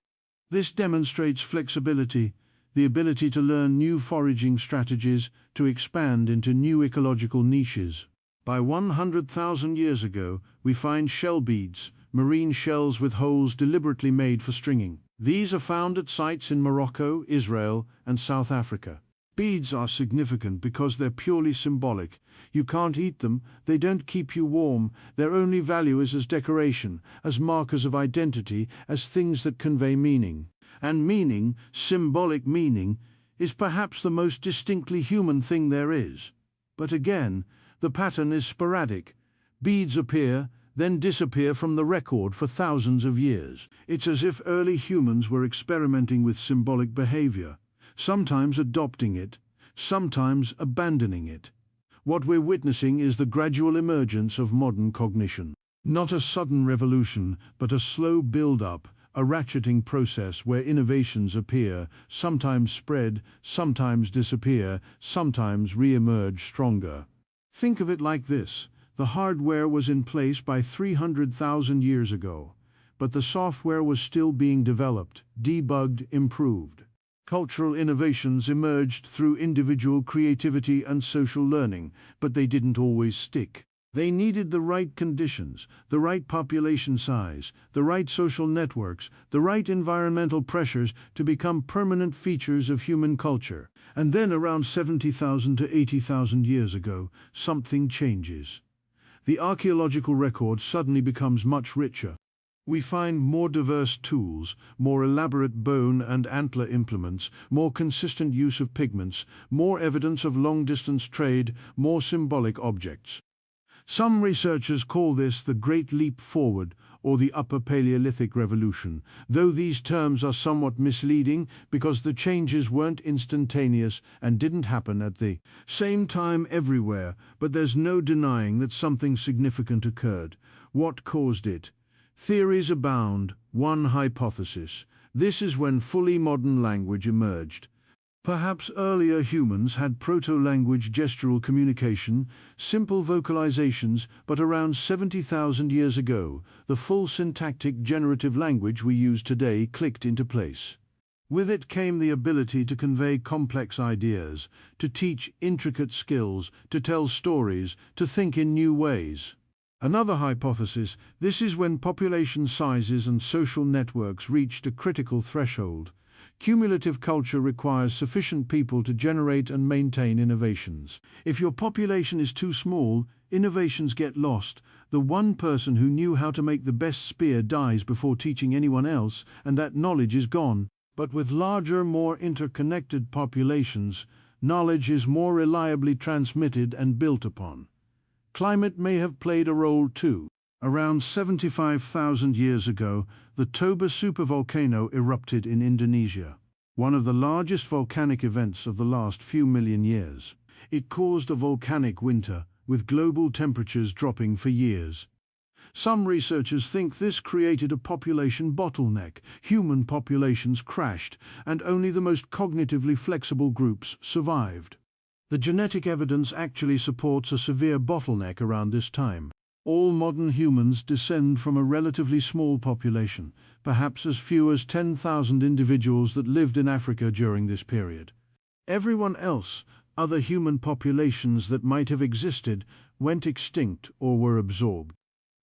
This demonstrates flexibility, the ability to learn new foraging strategies, to expand into new ecological niches. By 100,000 years ago, we find shell beads, marine shells with holes deliberately made for stringing. These are found at sites in Morocco, Israel, and South Africa. Beads are significant because they're purely symbolic. You can't eat them, they don't keep you warm, their only value is as decoration, as markers of identity, as things that convey meaning. And meaning, symbolic meaning, is perhaps the most distinctly human thing there is. But again, the pattern is sporadic. Beads appear, then disappear from the record for thousands of years. It's as if early humans were experimenting with symbolic behavior, sometimes adopting it, sometimes abandoning it. What we're witnessing is the gradual emergence of modern cognition. Not a sudden revolution, but a slow build-up, a ratcheting process where innovations appear, sometimes spread, sometimes disappear, sometimes re-emerge stronger. Think of it like this: the hardware was in place by 300,000 years ago, but the software was still being developed, debugged, improved. Cultural innovations emerged through individual creativity and social learning, but they didn't always stick. They needed the right conditions, the right population size, the right social networks, the right environmental pressures to become permanent features of human culture. And then around 70,000 to 80,000 years ago, something changes. The archaeological record suddenly becomes much richer. We find more diverse tools, more elaborate bone and antler implements, more consistent use of pigments, more evidence of long-distance trade, more symbolic objects. Some researchers call this the Great Leap Forward or the Upper Paleolithic Revolution, though these terms are somewhat misleading because the changes weren't instantaneous and didn't happen at the same time everywhere, but there's no denying that something significant occurred. What caused it? Theories abound. One hypothesis: this is when fully modern language emerged. Perhaps earlier humans had proto-language gestural communication, simple vocalizations, but around 70,000 years ago, the full syntactic generative language we use today clicked into place. With it came the ability to convey complex ideas, to teach intricate skills, to tell stories, to think in new ways. Another hypothesis: this is when population sizes and social networks reached a critical threshold. Cumulative culture requires sufficient people to generate and maintain innovations. If your population is too small, innovations get lost. The one person who knew how to make the best spear dies before teaching anyone else, and that knowledge is gone. But with larger, more interconnected populations, knowledge is more reliably transmitted and built upon. Climate may have played a role too. Around 75,000 years ago, the Toba supervolcano erupted in Indonesia, one of the largest volcanic events of the last few million years. It caused a volcanic winter, with global temperatures dropping for years. Some researchers think this created a population bottleneck. Human populations crashed, and only the most cognitively flexible groups survived. The genetic evidence actually supports a severe bottleneck around this time. All modern humans descend from a relatively small population, perhaps as few as 10,000 individuals that lived in Africa during this period. Everyone else, other human populations that might have existed, went extinct or were absorbed.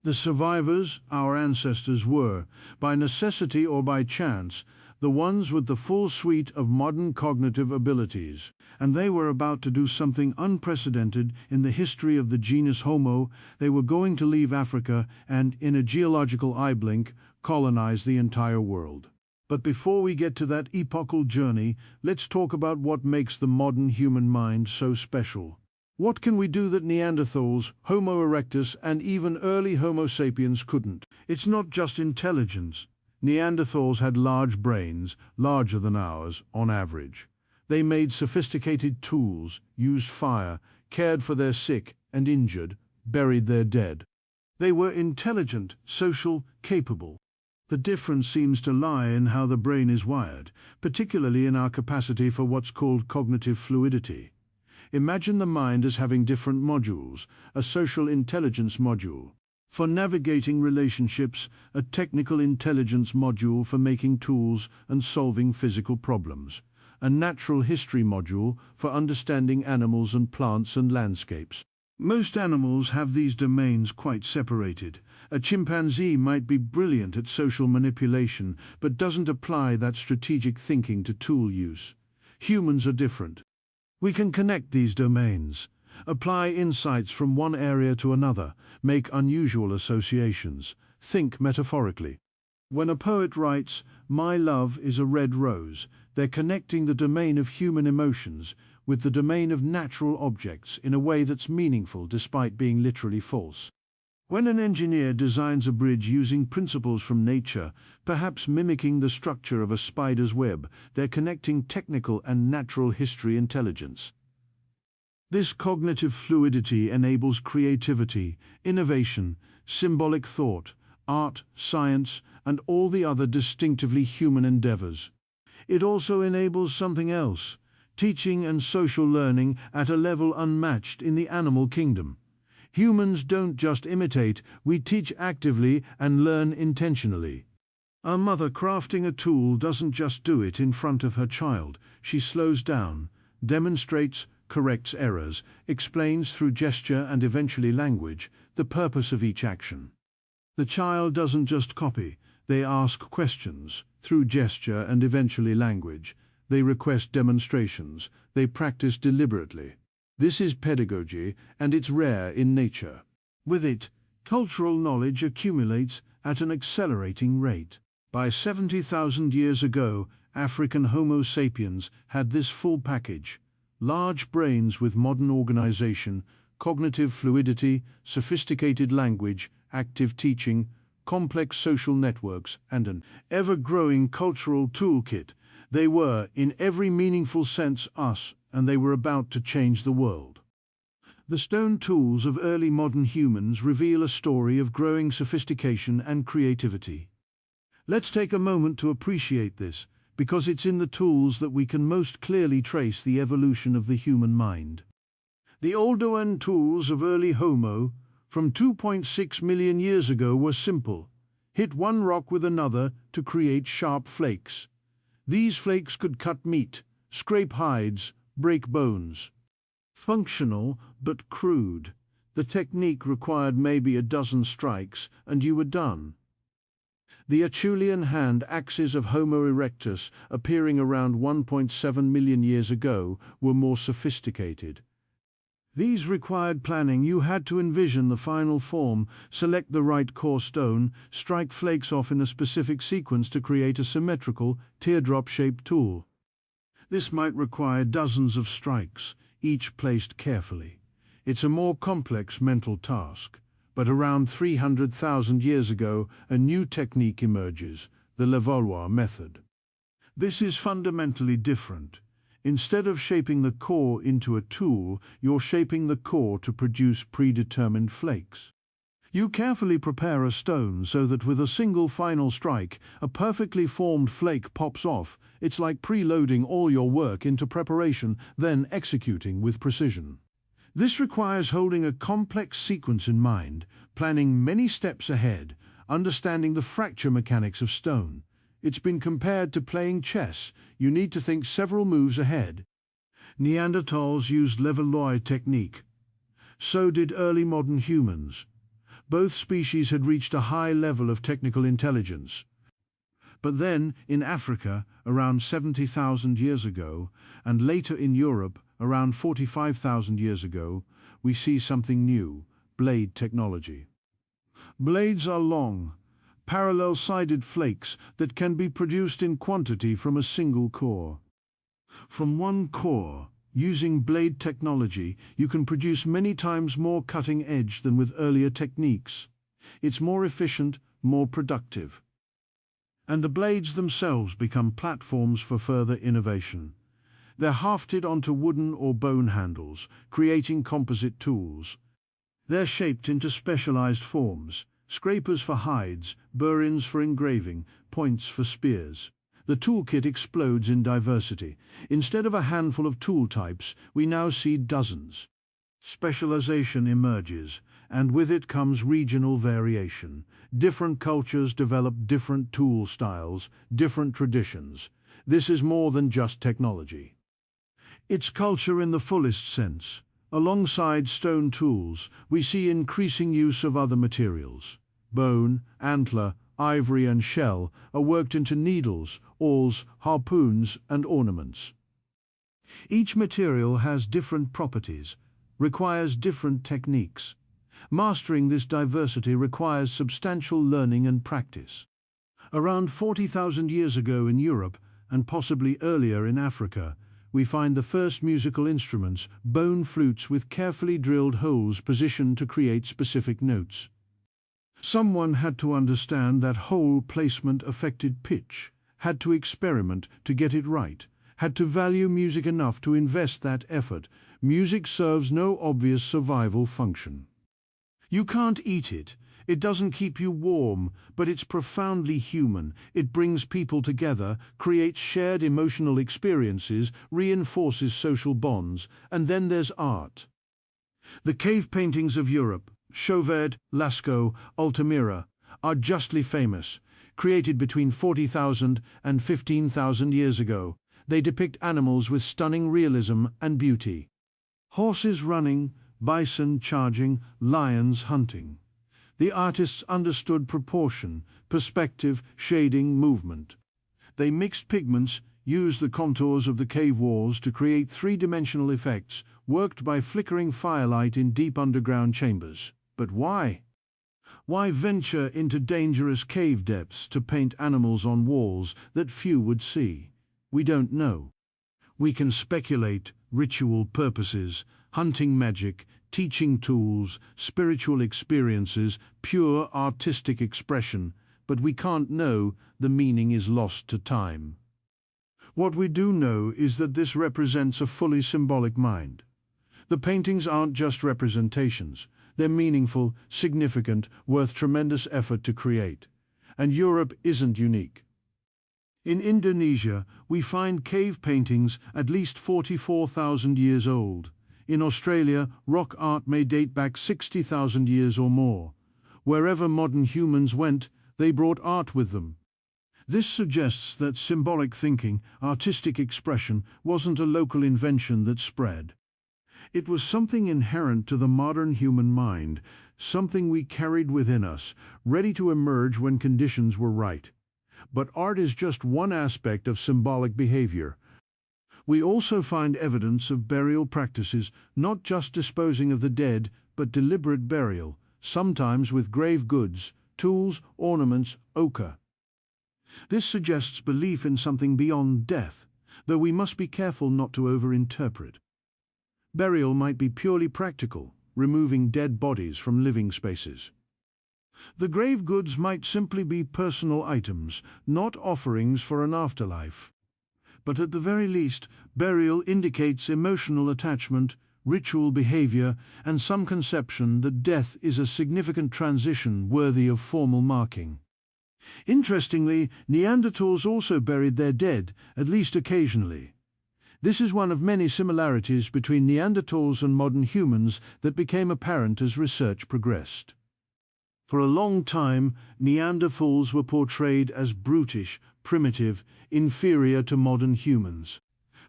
The survivors, our ancestors, were, by necessity or by chance, the ones with the full suite of modern cognitive abilities, and they were about to do something unprecedented in the history of the genus Homo. They were going to leave Africa and, in a geological eye blink, colonize the entire world. But before we get to that epochal journey, let's talk about what makes the modern human mind so special. What can we do that Neanderthals, Homo erectus, and even early Homo sapiens couldn't? It's not just intelligence. Neanderthals had large brains, larger than ours, on average. They made sophisticated tools, used fire, cared for their sick and injured, buried their dead. They were intelligent, social, capable. The difference seems to lie in how the brain is wired, particularly in our capacity for what's called cognitive fluidity. Imagine the mind as having different modules: a social intelligence module for navigating relationships, a technical intelligence module for making tools and solving physical problems, a natural history module for understanding animals and plants and landscapes. Most animals have these domains quite separated. A chimpanzee might be brilliant at social manipulation, but doesn't apply that strategic thinking to tool use. Humans are different. We can connect these domains, apply insights from one area to another, make unusual associations, think metaphorically. When a poet writes, "My love is a red rose," they're connecting the domain of human emotions with the domain of natural objects in a way that's meaningful despite being literally false. When an engineer designs a bridge using principles from nature, perhaps mimicking the structure of a spider's web, they're connecting technical and natural history intelligence. This cognitive fluidity enables creativity, innovation, symbolic thought, art, science, and all the other distinctively human endeavors. It also enables something else, teaching and social learning at a level unmatched in the animal kingdom. Humans don't just imitate, we teach actively and learn intentionally. A mother crafting a tool doesn't just do it in front of her child. She slows down, demonstrates, corrects errors, explains through gesture and eventually language the purpose of each action. The child doesn't just copy, they ask questions through gesture and eventually language. They request demonstrations, they practice deliberately. This is pedagogy, and it's rare in nature. With it, cultural knowledge accumulates at an accelerating rate. By 70,000 years ago, African Homo sapiens had this full package: large brains with modern organization, cognitive fluidity, sophisticated language, active teaching, complex social networks, and an ever-growing cultural toolkit. They were, in every meaningful sense, us, and they were about to change the world. The stone tools of early modern humans reveal a story of growing sophistication and creativity. Let's take a moment to appreciate this, because it's in the tools that we can most clearly trace the evolution of the human mind. The Oldowan tools of early Homo, from 2.6 million years ago, were simple. Hit one rock with another to create sharp flakes. These flakes could cut meat, scrape hides, break bones. Functional, but crude. The technique required maybe a dozen strikes, and you were done. The Acheulean hand axes of Homo erectus, appearing around 1.7 million years ago, were more sophisticated. These required planning. You had to envision the final form, select the right core stone, strike flakes off in a specific sequence to create a symmetrical, teardrop-shaped tool. This might require dozens of strikes, each placed carefully. It's a more complex mental task. But around 300,000 years ago, a new technique emerges, the Levallois method. This is fundamentally different. Instead of shaping the core into a tool, you're shaping the core to produce predetermined flakes. You carefully prepare a stone so that with a single final strike, a perfectly formed flake pops off. It's like preloading all your work into preparation, then executing with precision. This requires holding a complex sequence in mind, planning many steps ahead, understanding the fracture mechanics of stone. It's been compared to playing chess. You need to think several moves ahead. Neanderthals used Levallois technique. So did early modern humans. Both species had reached a high level of technical intelligence. But then, in Africa, around 70,000 years ago, and later in Europe, around 45,000 years ago, we see something new: blade technology. Blades are long, parallel-sided flakes that can be produced in quantity from a single core. From one core, using blade technology, you can produce many times more cutting edge than with earlier techniques. It's more efficient, more productive. And the blades themselves become platforms for further innovation. They're hafted onto wooden or bone handles, creating composite tools. They're shaped into specialized forms: scrapers for hides, burins for engraving, points for spears. The toolkit explodes in diversity. Instead of a handful of tool types, we now see dozens. Specialization emerges, and with it comes regional variation. Different cultures develop different tool styles, different traditions. This is more than just technology. It's culture in the fullest sense. Alongside stone tools, we see increasing use of other materials. Bone, antler, ivory and shell are worked into needles, awls, harpoons and ornaments. Each material has different properties, requires different techniques. Mastering this diversity requires substantial learning and practice. Around 40,000 years ago in Europe, and possibly earlier in Africa, we find the first musical instruments, bone flutes with carefully drilled holes positioned to create specific notes. Someone had to understand that hole placement affected pitch, had to experiment to get it right, had to value music enough to invest that effort. Music serves no obvious survival function. You can't eat it. It doesn't keep you warm, but it's profoundly human. It brings people together, creates shared emotional experiences, reinforces social bonds, and then there's art. The cave paintings of Europe, Chauvet, Lascaux, Altamira, are justly famous. Created between 40,000 and 15,000 years ago, they depict animals with stunning realism and beauty. Horses running, bison charging, lions hunting. The artists understood proportion, perspective, shading, movement. They mixed pigments, used the contours of the cave walls to create three-dimensional effects, worked by flickering firelight in deep underground chambers. But why? Why venture into dangerous cave depths to paint animals on walls that few would see? We don't know. We can speculate: ritual purposes, hunting magic, teaching tools, spiritual experiences, pure artistic expression, but we can't know. The meaning is lost to time. What we do know is that this represents a fully symbolic mind. The paintings aren't just representations. They're meaningful, significant, worth tremendous effort to create. And Europe isn't unique. In Indonesia, we find cave paintings at least 44,000 years old. In Australia, rock art may date back 60,000 years or more. Wherever modern humans went, they brought art with them. This suggests that symbolic thinking, artistic expression, wasn't a local invention that spread. It was something inherent to the modern human mind, something we carried within us, ready to emerge when conditions were right. But art is just one aspect of symbolic behavior. We also find evidence of burial practices, not just disposing of the dead, but deliberate burial, sometimes with grave goods, tools, ornaments, ochre. This suggests belief in something beyond death, though we must be careful not to overinterpret. Burial might be purely practical, removing dead bodies from living spaces. The grave goods might simply be personal items, not offerings for an afterlife. But at the very least, burial indicates emotional attachment, ritual behavior, and some conception that death is a significant transition worthy of formal marking. Interestingly, Neanderthals also buried their dead, at least occasionally. This is one of many similarities between Neanderthals and modern humans that became apparent as research progressed. For a long time, Neanderthals were portrayed as brutish, primitive, inferior to modern humans.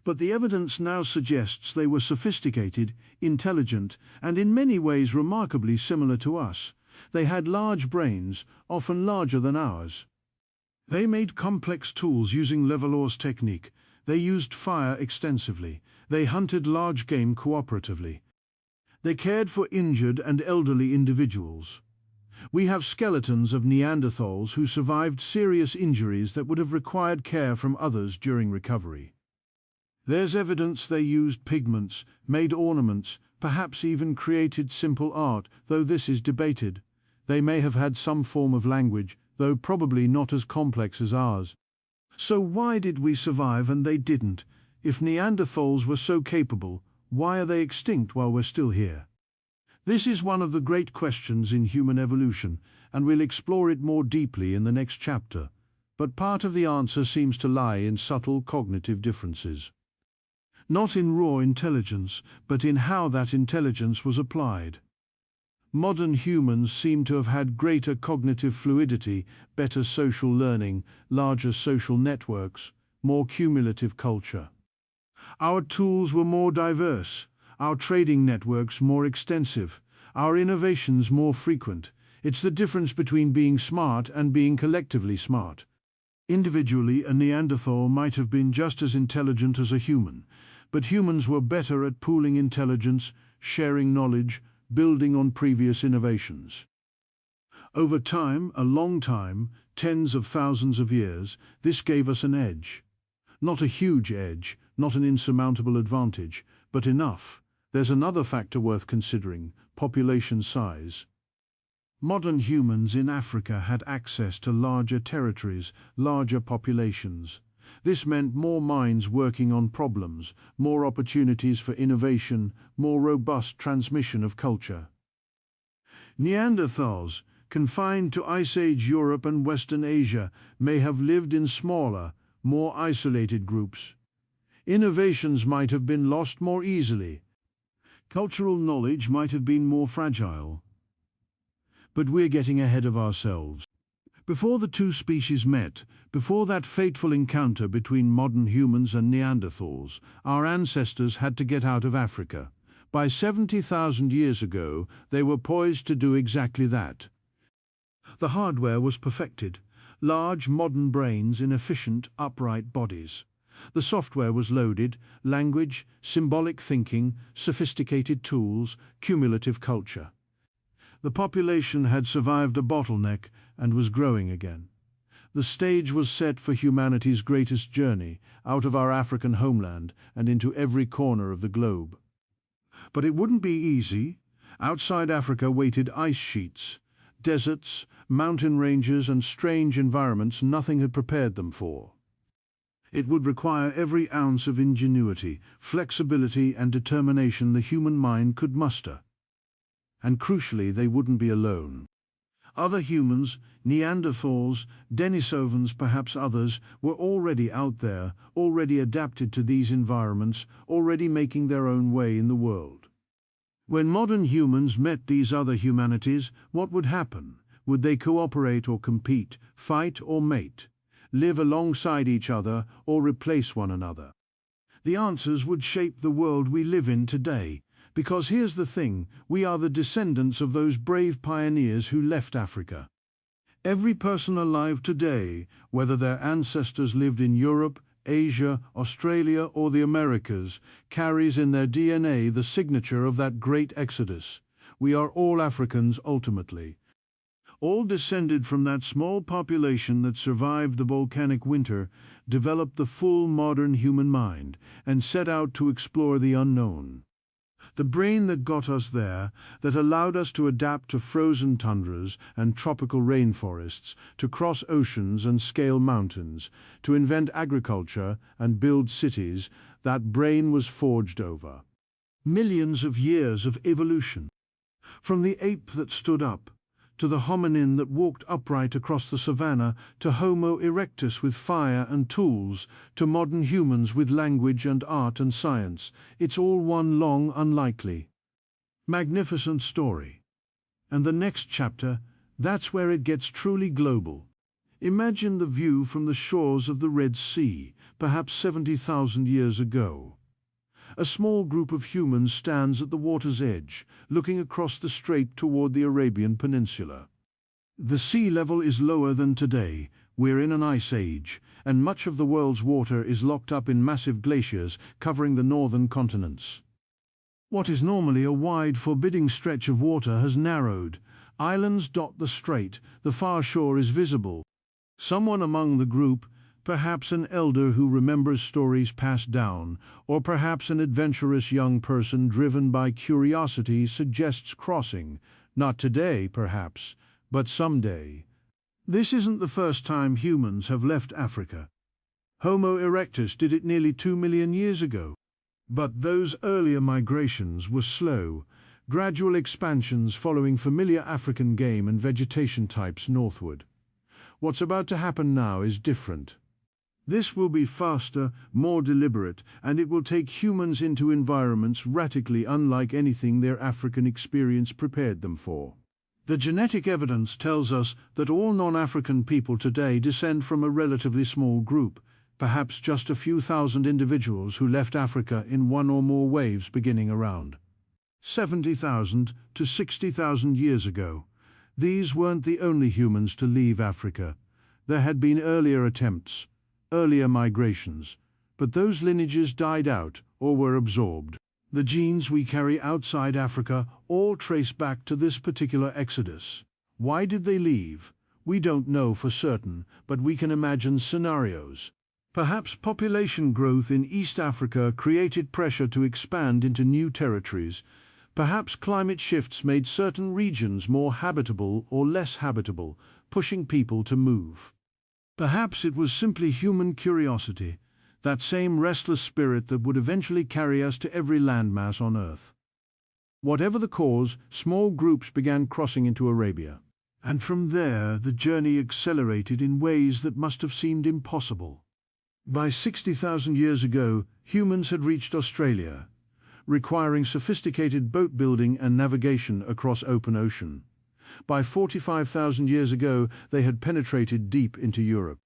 But the evidence now suggests they were sophisticated, intelligent, and in many ways remarkably similar to us. They had large brains, often larger than ours. They made complex tools using Levallois technique. They used fire extensively. They hunted large game cooperatively. They cared for injured and elderly individuals. We have skeletons of Neanderthals who survived serious injuries that would have required care from others during recovery. There's evidence they used pigments, made ornaments, perhaps even created simple art, though this is debated. They may have had some form of language, though probably not as complex as ours. So why did we survive and they didn't? If Neanderthals were so capable, why are they extinct while we're still here? This is one of the great questions in human evolution, and we'll explore it more deeply in the next chapter. But part of the answer seems to lie in subtle cognitive differences. Not in raw intelligence, but in how that intelligence was applied. Modern humans seem to have had greater cognitive fluidity, better social learning, larger social networks, more cumulative culture. Our tools were more diverse, our trading networks more extensive, our innovations more frequent. It's the difference between being smart and being collectively smart. Individually, a Neanderthal might have been just as intelligent as a human, but humans were better at pooling intelligence, sharing knowledge, building on previous innovations. Over time, a long time, tens of thousands of years, this gave us an edge. Not a huge edge, not an insurmountable advantage, but enough. There's another factor worth considering: population size. Modern humans in Africa had access to larger territories, larger populations. This meant more minds working on problems, more opportunities for innovation, more robust transmission of culture. Neanderthals, confined to Ice Age Europe and Western Asia, may have lived in smaller, more isolated groups. Innovations might have been lost more easily. Cultural knowledge might have been more fragile. But we're getting ahead of ourselves. Before the two species met, before that fateful encounter between modern humans and Neanderthals, our ancestors had to get out of Africa. By 70,000 years ago, they were poised to do exactly that. The hardware was perfected: large modern brains in efficient, upright bodies. The software was loaded: language, symbolic thinking, sophisticated tools, cumulative culture. The population had survived a bottleneck and was growing again. The stage was set for humanity's greatest journey, out of our African homeland and into every corner of the globe. But it wouldn't be easy. Outside Africa waited ice sheets, deserts, mountain ranges, and strange environments nothing had prepared them for. It would require every ounce of ingenuity, flexibility, and determination the human mind could muster. And crucially, they wouldn't be alone. Other humans, Neanderthals, Denisovans, perhaps others, were already out there, already adapted to these environments, already making their own way in the world. When modern humans met these other humanities, what would happen? Would they cooperate or compete, fight or mate, live alongside each other or replace one another? The answers would shape the world we live in today. Because here's the thing: we are the descendants of those brave pioneers who left Africa. Every person alive today, whether their ancestors lived in Europe, Asia, Australia, or the Americas, carries in their DNA the signature of that great exodus. We are all Africans ultimately. All descended from that small population that survived the volcanic winter, developed the full modern human mind, and set out to explore the unknown. The brain that got us there, that allowed us to adapt to frozen tundras and tropical rainforests, to cross oceans and scale mountains, to invent agriculture and build cities, that brain was forged over millions of years of evolution. From the ape that stood up, to the hominin that walked upright across the savannah, to Homo erectus with fire and tools, to modern humans with language and art and science, it's all one long, unlikely, magnificent story. And the next chapter, that's where it gets truly global. Imagine the view from the shores of the Red Sea, perhaps 70,000 years ago. A small group of humans stands at the water's edge, looking across the strait toward the Arabian Peninsula. The sea level is lower than today. We're in an ice age, and much of the world's water is locked up in massive glaciers covering the northern continents. What is normally a wide, forbidding stretch of water has narrowed. Islands dot the strait. The far shore is visible. Someone among the group, perhaps an elder who remembers stories passed down, or perhaps an adventurous young person driven by curiosity, suggests crossing. Not today, perhaps, but someday. This isn't the first time humans have left Africa. Homo erectus did it nearly 2 million years ago. But those earlier migrations were slow, gradual expansions following familiar African game and vegetation types northward. What's about to happen now is different. This will be faster, more deliberate, and it will take humans into environments radically unlike anything their African experience prepared them for. The genetic evidence tells us that all non-African people today descend from a relatively small group, perhaps just a few thousand individuals who left Africa in one or more waves beginning around 70,000 to 60,000 years ago. These weren't the only humans to leave Africa. There had been earlier attempts, earlier migrations, but those lineages died out or were absorbed. The genes we carry outside Africa all trace back to this particular exodus. Why did they leave? We don't know for certain, but we can imagine scenarios. Perhaps population growth in East Africa created pressure to expand into new territories. Perhaps climate shifts made certain regions more habitable or less habitable, pushing people to move. Perhaps it was simply human curiosity, that same restless spirit that would eventually carry us to every landmass on Earth. Whatever the cause, small groups began crossing into Arabia. And from there, the journey accelerated in ways that must have seemed impossible. By 60,000 years ago, humans had reached Australia, requiring sophisticated boat building and navigation across open ocean. By 45,000 years ago, they had penetrated deep into Europe.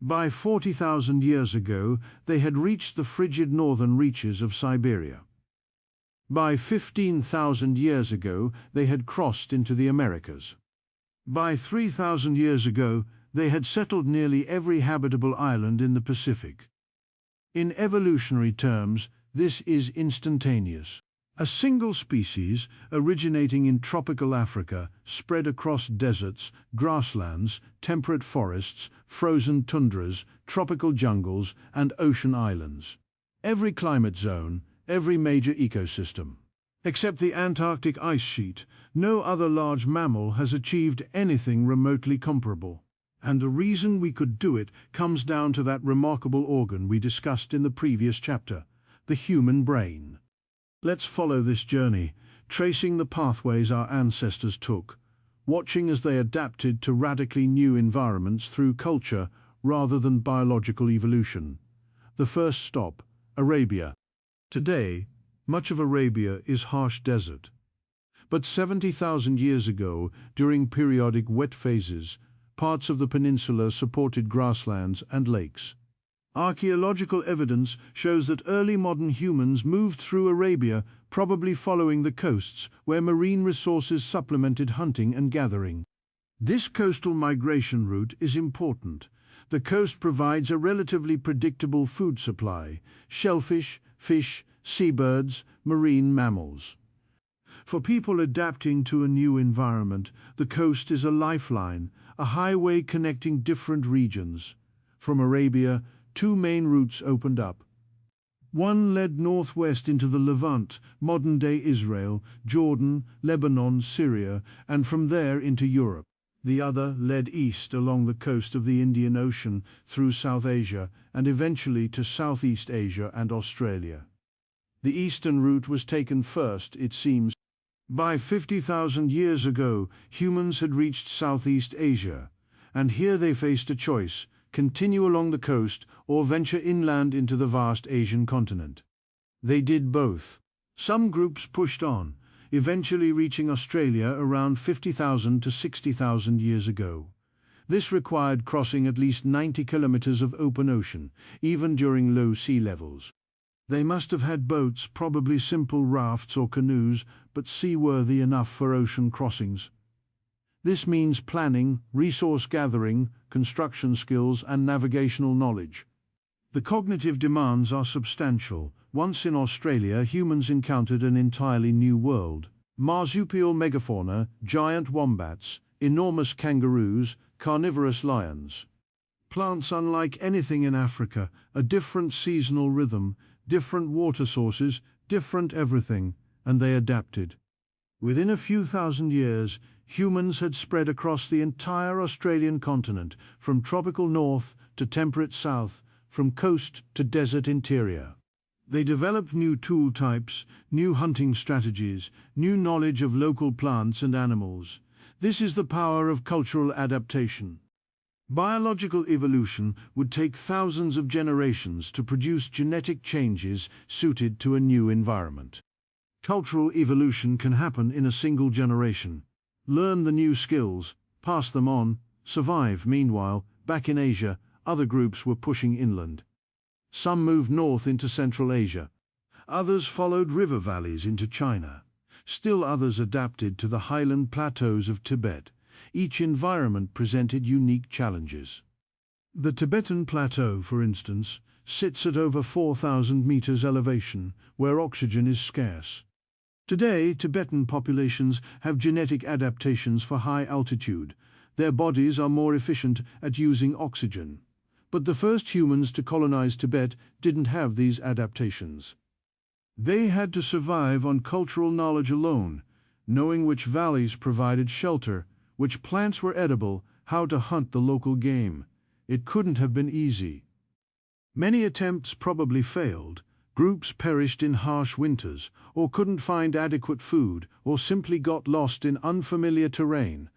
By 40,000 years ago, they had reached the frigid northern reaches of Siberia. By 15,000 years ago, they had crossed into the Americas. By 3,000 years ago, they had settled nearly every habitable island in the Pacific. In evolutionary terms, this is instantaneous. A single species, originating in tropical Africa, spread across deserts, grasslands, temperate forests, frozen tundras, tropical jungles, and ocean islands. Every climate zone, every major ecosystem. Except the Antarctic ice sheet, no other large mammal has achieved anything remotely comparable. And the reason we could do it comes down to that remarkable organ we discussed in the previous chapter, the human brain. Let's follow this journey, tracing the pathways our ancestors took, watching as they adapted to radically new environments through culture rather than biological evolution. The first stop, Arabia. Today, much of Arabia is harsh desert. But 70,000 years ago, during periodic wet phases, parts of the peninsula supported grasslands and lakes. Archaeological evidence shows that early modern humans moved through Arabia, probably following the coasts, where marine resources supplemented hunting and gathering. This coastal migration route is important. The coast provides a relatively predictable food supply: shellfish, fish, seabirds, marine mammals. For people adapting to a new environment, the coast is a lifeline, a highway connecting different regions. From Arabia, two main routes opened up. One led northwest into the Levant, modern-day Israel, Jordan, Lebanon, Syria, and from there into Europe. The other led east along the coast of the Indian Ocean through South Asia and eventually to Southeast Asia and Australia. The eastern route was taken first, it seems. By 50,000 years ago, humans had reached Southeast Asia, and here they faced a choice: continue along the coast or venture inland into the vast Asian continent. They did both. Some groups pushed on, eventually reaching Australia around 50,000 to 60,000 years ago. This required crossing at least 90 kilometers of open ocean, even during low sea levels. They must have had boats, probably simple rafts or canoes, but seaworthy enough for ocean crossings. This means planning, resource gathering, construction skills, and navigational knowledge. The cognitive demands are substantial. Once in Australia, humans encountered an entirely new world. Marsupial megafauna, giant wombats, enormous kangaroos, carnivorous lions. Plants unlike anything in Africa, a different seasonal rhythm, different water sources, different everything, and they adapted. Within a few thousand years, humans had spread across the entire Australian continent, from tropical north to temperate south, from coast to desert interior. They developed new tool types, new hunting strategies, new knowledge of local plants and animals. This is the power of cultural adaptation. Biological evolution would take thousands of generations to produce genetic changes suited to a new environment. Cultural evolution can happen in a single generation. Learn the new skills, pass them on, survive. Meanwhile, back in Asia, other groups were pushing inland. Some moved north into Central Asia. Others followed river valleys into China. Still others adapted to the highland plateaus of Tibet. Each environment presented unique challenges. The Tibetan Plateau, for instance, sits at over 4,000 meters elevation, where oxygen is scarce. Today, Tibetan populations have genetic adaptations for high altitude. Their bodies are more efficient at using oxygen. But the first humans to colonize Tibet didn't have these adaptations. They had to survive on cultural knowledge alone, knowing which valleys provided shelter, which plants were edible, how to hunt the local game. It couldn't have been easy. Many attempts probably failed. Groups perished in harsh winters, or couldn't find adequate food, or simply got lost in unfamiliar terrain.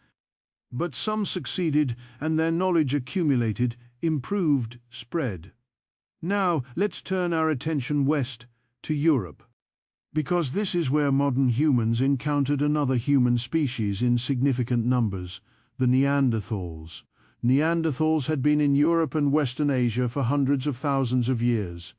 But some succeeded, and their knowledge accumulated, improved, spread. Now, let's turn our attention west, to Europe. Because this is where modern humans encountered another human species in significant numbers, the Neanderthals. Neanderthals had been in Europe and Western Asia for hundreds of thousands of years.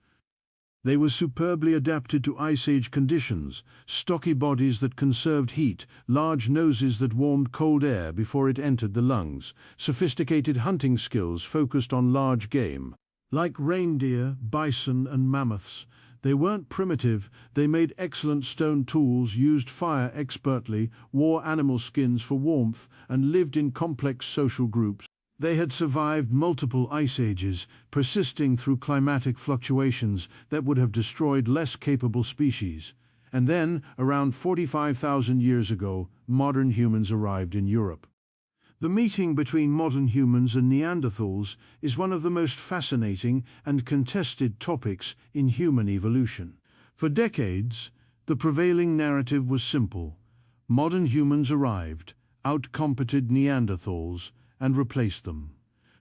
They were superbly adapted to Ice Age conditions, stocky bodies that conserved heat, large noses that warmed cold air before it entered the lungs, sophisticated hunting skills focused on large game. Like reindeer, bison, and mammoths, they weren't primitive. They made excellent stone tools, used fire expertly, wore animal skins for warmth, and lived in complex social groups. They had survived multiple ice ages, persisting through climatic fluctuations that would have destroyed less capable species. And then, around 45,000 years ago, modern humans arrived in Europe. The meeting between modern humans and Neanderthals is one of the most fascinating and contested topics in human evolution. For decades, the prevailing narrative was simple. Modern humans arrived, outcompeted Neanderthals, and replaced them.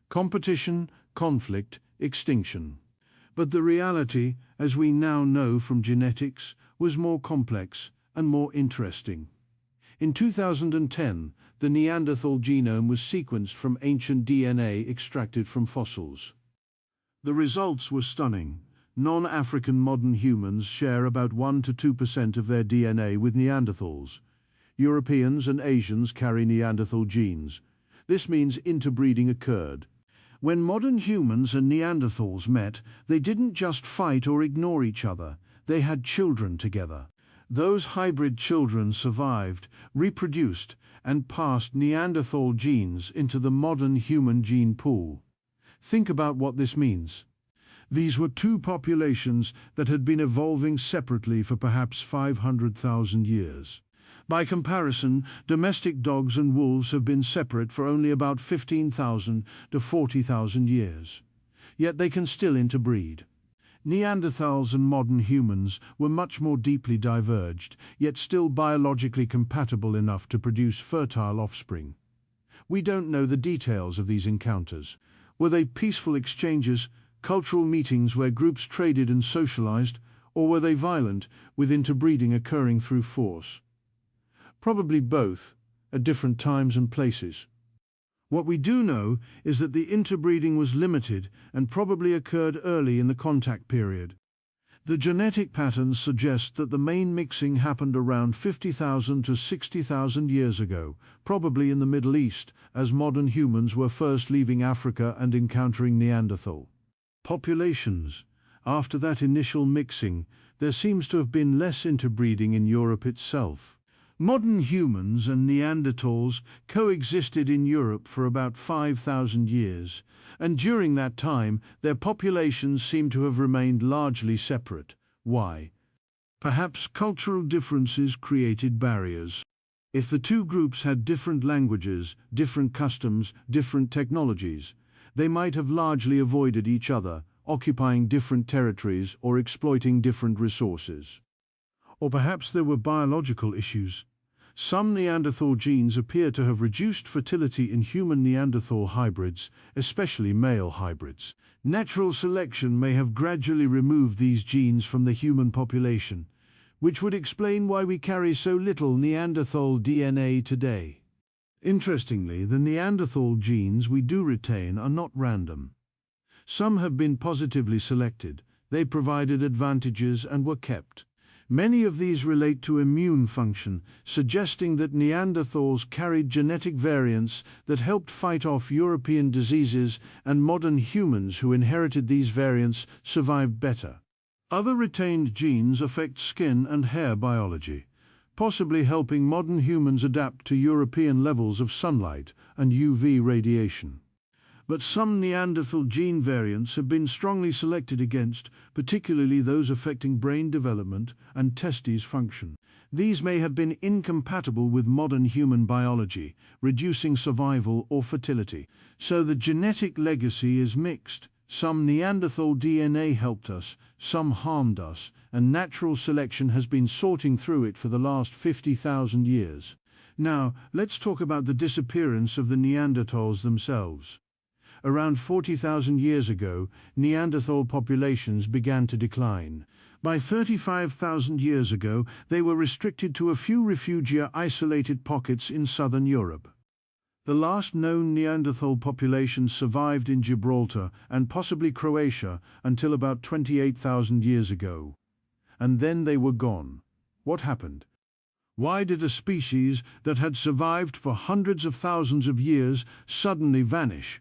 Competition, conflict, extinction. But the reality, as we now know from genetics, was more complex and more interesting. In 2010, the Neanderthal genome was sequenced from ancient DNA extracted from fossils. The results were stunning. Non-African modern humans share about 1 to 2% of their DNA with Neanderthals. Europeans and Asians carry Neanderthal genes. This means interbreeding occurred. When modern humans and Neanderthals met, they didn't just fight or ignore each other. They had children together. Those hybrid children survived, reproduced, and passed Neanderthal genes into the modern human gene pool. Think about what this means. These were two populations that had been evolving separately for perhaps 500,000 years. By comparison, domestic dogs and wolves have been separate for only about 15,000 to 40,000 years. Yet they can still interbreed. Neanderthals and modern humans were much more deeply diverged, yet still biologically compatible enough to produce fertile offspring. We don't know the details of these encounters. Were they peaceful exchanges, cultural meetings where groups traded and socialized, or were they violent, with interbreeding occurring through force? Probably both, at different times and places. What we do know is that the interbreeding was limited and probably occurred early in the contact period. The genetic patterns suggest that the main mixing happened around 50,000 to 60,000 years ago, probably in the Middle East, as modern humans were first leaving Africa and encountering Neanderthal populations. After that initial mixing, there seems to have been less interbreeding in Europe itself. Modern humans and Neanderthals coexisted in Europe for about 5,000 years, and during that time their populations seem to have remained largely separate. Why? Perhaps cultural differences created barriers. If the two groups had different languages, different customs, different technologies, they might have largely avoided each other, occupying different territories or exploiting different resources. Or perhaps there were biological issues. Some Neanderthal genes appear to have reduced fertility in human Neanderthal hybrids, especially male hybrids. Natural selection may have gradually removed these genes from the human population, which would explain why we carry so little Neanderthal DNA today. Interestingly, the Neanderthal genes we do retain are not random. Some have been positively selected. They provided advantages and were kept. Many of these relate to immune function, suggesting that Neanderthals carried genetic variants that helped fight off European diseases, and modern humans who inherited these variants survived better. Other retained genes affect skin and hair biology. possibly helping modern humans adapt to European levels of sunlight and UV radiation. But some Neanderthal gene variants have been strongly selected against, particularly those affecting brain development and testes function. These may have been incompatible with modern human biology, reducing survival or fertility. So the genetic legacy is mixed. Some Neanderthal DNA helped us, some harmed us, and natural selection has been sorting through it for the last 50,000 years. Now, let's talk about the disappearance of the Neanderthals themselves. Around 40,000 years ago, Neanderthal populations began to decline. By 35,000 years ago, they were restricted to a few refugia isolated pockets in southern Europe. The last known Neanderthal populations survived in Gibraltar and possibly Croatia until about 28,000 years ago. And then they were gone. What happened? Why did a species that had survived for hundreds of thousands of years suddenly vanish?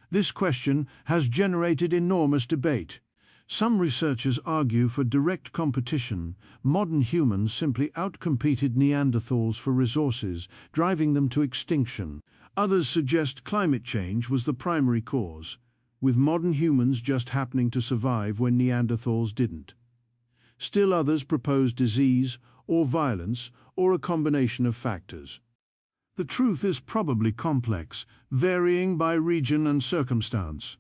This question has generated enormous debate. Some researchers argue for direct competition. Modern humans simply outcompeted Neanderthals for resources, driving them to extinction. Others suggest climate change was the primary cause, with modern humans just happening to survive when Neanderthals didn't. Still others propose disease or violence or a combination of factors. The truth is probably complex, varying by region and circumstance.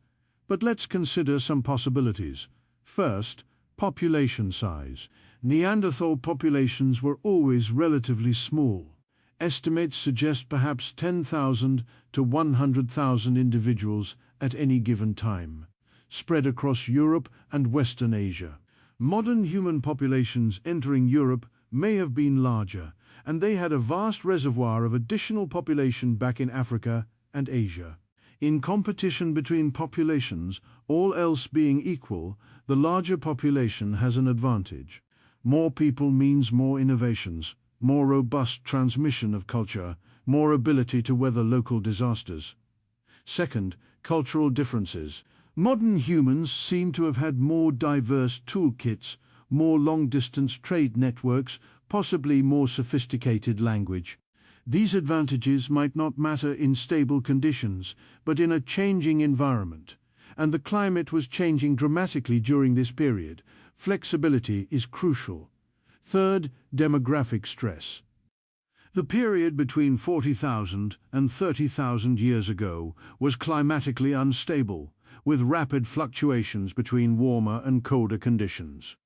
But let's consider some possibilities. First, population size. Neanderthal populations were always relatively small. Estimates suggest perhaps 10,000 to 100,000 individuals at any given time, spread across Europe and Western Asia. Modern human populations entering Europe may have been larger, and they had a vast reservoir of additional population back in Africa and Asia. In competition between populations, all else being equal, the larger population has an advantage. More people means more innovations, more robust transmission of culture, more ability to weather local disasters. Second, cultural differences. Modern humans seem to have had more diverse toolkits, more long-distance trade networks, possibly more sophisticated language. These advantages might not matter in stable conditions, but in a changing environment. And the climate was changing dramatically during this period. Flexibility is crucial. Third, demographic stress. The period between 40,000 and 30,000 years ago was climatically unstable, with rapid fluctuations between warmer and colder conditions.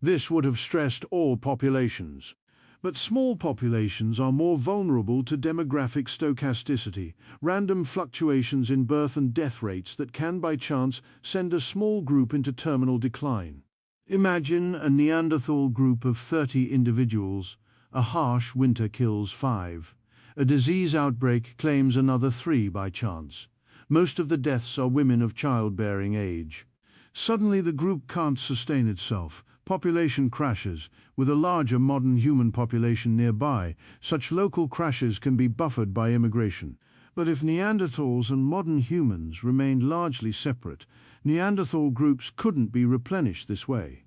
This would have stressed all populations. But small populations are more vulnerable to demographic stochasticity, random fluctuations in birth and death rates that can by chance send a small group into terminal decline. Imagine a Neanderthal group of 30 individuals. A harsh winter kills 5. A disease outbreak claims another 3 by chance. Most of the deaths are women of childbearing age. Suddenly the group can't sustain itself. Population crashes. With a larger modern human population nearby, such local crashes can be buffered by immigration. But if Neanderthals and modern humans remained largely separate, Neanderthal groups couldn't be replenished this way.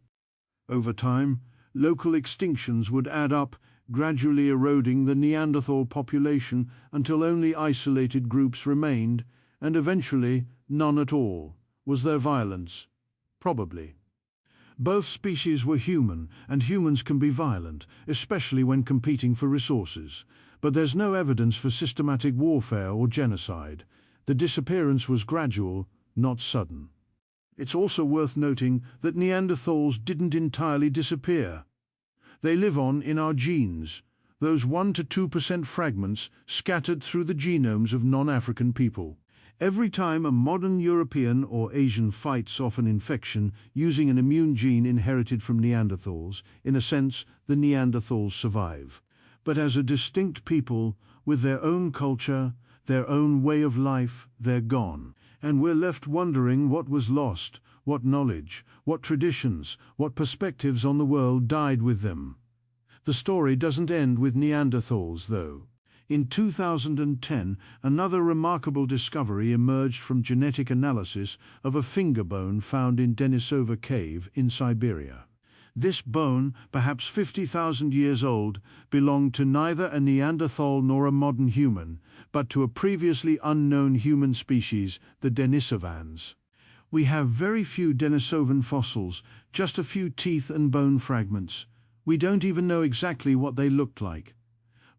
Over time, local extinctions would add up, gradually eroding the Neanderthal population until only isolated groups remained, and eventually none at all. Was there violence? Probably. Both species were human, and humans can be violent, especially when competing for resources. But there's no evidence for systematic warfare or genocide. The disappearance was gradual, not sudden. It's also worth noting that Neanderthals didn't entirely disappear. They live on in our genes, those 1 to 2% fragments scattered through the genomes of non-African people. Every time a modern European or Asian fights off an infection using an immune gene inherited from Neanderthals, in a sense, the Neanderthals survive. But as a distinct people, with their own culture, their own way of life, they're gone. And we're left wondering what was lost, what knowledge, what traditions, what perspectives on the world died with them. The story doesn't end with Neanderthals, though. In 2010, another remarkable discovery emerged from genetic analysis of a finger bone found in Denisova Cave in Siberia. This bone, perhaps 50,000 years old, belonged to neither a Neanderthal nor a modern human, but to a previously unknown human species, the Denisovans. We have very few Denisovan fossils, just a few teeth and bone fragments. We don't even know exactly what they looked like.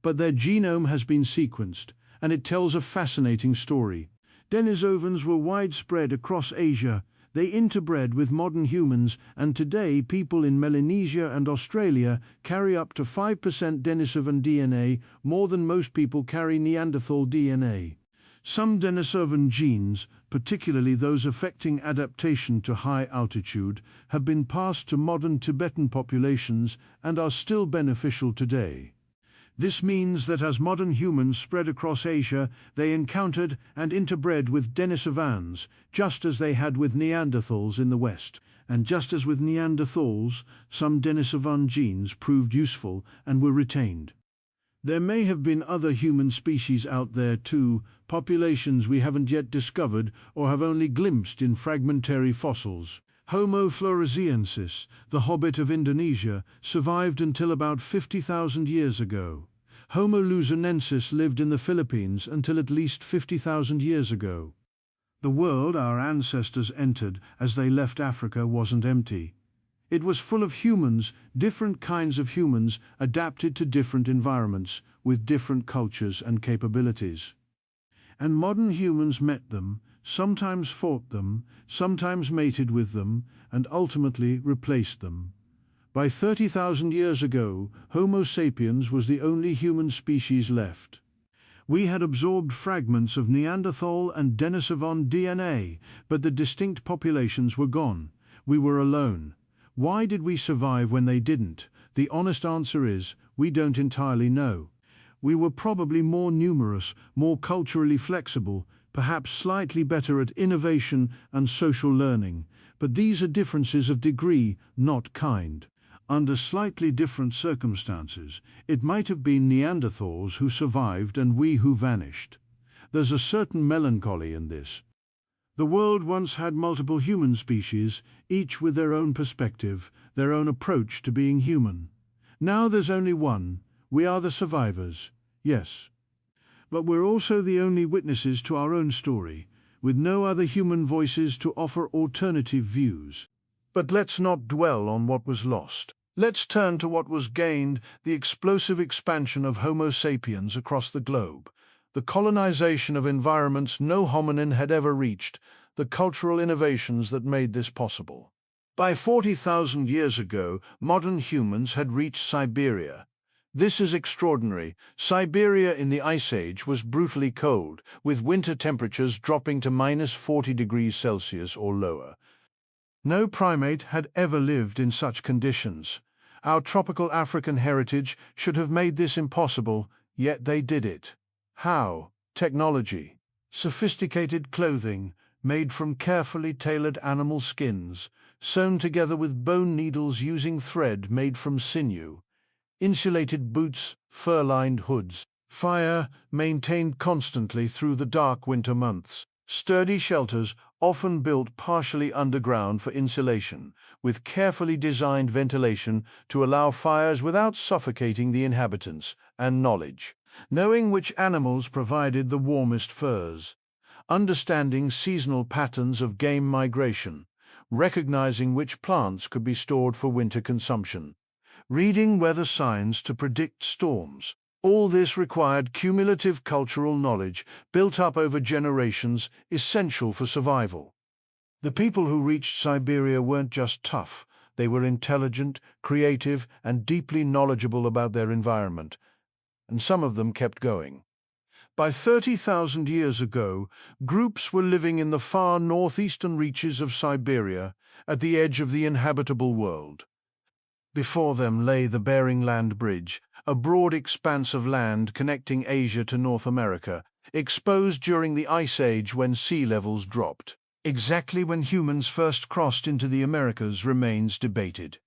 But their genome has been sequenced, and it tells a fascinating story. Denisovans were widespread across Asia. They interbred with modern humans, and today people in Melanesia and Australia carry up to 5% Denisovan DNA, more than most people carry Neanderthal DNA. Some Denisovan genes, particularly those affecting adaptation to high altitude, have been passed to modern Tibetan populations and are still beneficial today. This means that as modern humans spread across Asia, they encountered and interbred with Denisovans, just as they had with Neanderthals in the West. And just as with Neanderthals, some Denisovan genes proved useful and were retained. There may have been other human species out there too, populations we haven't yet discovered or have only glimpsed in fragmentary fossils. Homo floresiensis, the hobbit of Indonesia, survived until about 50,000 years ago. Homo luzonensis lived in the Philippines until at least 50,000 years ago. The world our ancestors entered as they left Africa wasn't empty. It was full of humans, different kinds of humans, adapted to different environments, with different cultures and capabilities. And modern humans met them, sometimes fought them, sometimes mated with them, and ultimately replaced them. By 30,000 years ago, Homo sapiens was the only human species left. We had absorbed fragments of Neanderthal and Denisovan DNA, but the distinct populations were gone. We were alone. Why did we survive when they didn't? The honest answer is, we don't entirely know. We were probably more numerous, more culturally flexible, perhaps slightly better at innovation and social learning, but these are differences of degree, not kind. Under slightly different circumstances, it might have been Neanderthals who survived and we who vanished. There's a certain melancholy in this. The world once had multiple human species, each with their own perspective, their own approach to being human. Now there's only one. We are the survivors, yes. But we're also the only witnesses to our own story, with no other human voices to offer alternative views. But let's not dwell on what was lost. Let's turn to what was gained, the explosive expansion of Homo sapiens across the globe, the colonization of environments no hominin had ever reached, the cultural innovations that made this possible. By 40,000 years ago, modern humans had reached Siberia. This is extraordinary. Siberia in the Ice Age was brutally cold, with winter temperatures dropping to -40 degrees Celsius or lower. No primate had ever lived in such conditions. Our tropical African heritage should have made this impossible, yet they did it. How? Technology. Sophisticated clothing, made from carefully tailored animal skins, sewn together with bone needles using thread made from sinew. Insulated boots, fur-lined hoods. Fire, maintained constantly through the dark winter months. Sturdy shelters, often built partially underground for insulation, with carefully designed ventilation to allow fires without suffocating the inhabitants, and knowledge. Knowing which animals provided the warmest furs. Understanding seasonal patterns of game migration. Recognizing which plants could be stored for winter consumption. Reading weather signs to predict storms. All this required cumulative cultural knowledge, built up over generations, essential for survival. The people who reached Siberia weren't just tough, they were intelligent, creative, and deeply knowledgeable about their environment. And some of them kept going. By 30,000 years ago, groups were living in the far northeastern reaches of Siberia, at the edge of the inhabitable world. Before them lay the Bering Land Bridge, a broad expanse of land connecting Asia to North America, exposed during the Ice Age when sea levels dropped. Exactly when humans first crossed into the Americas remains debated.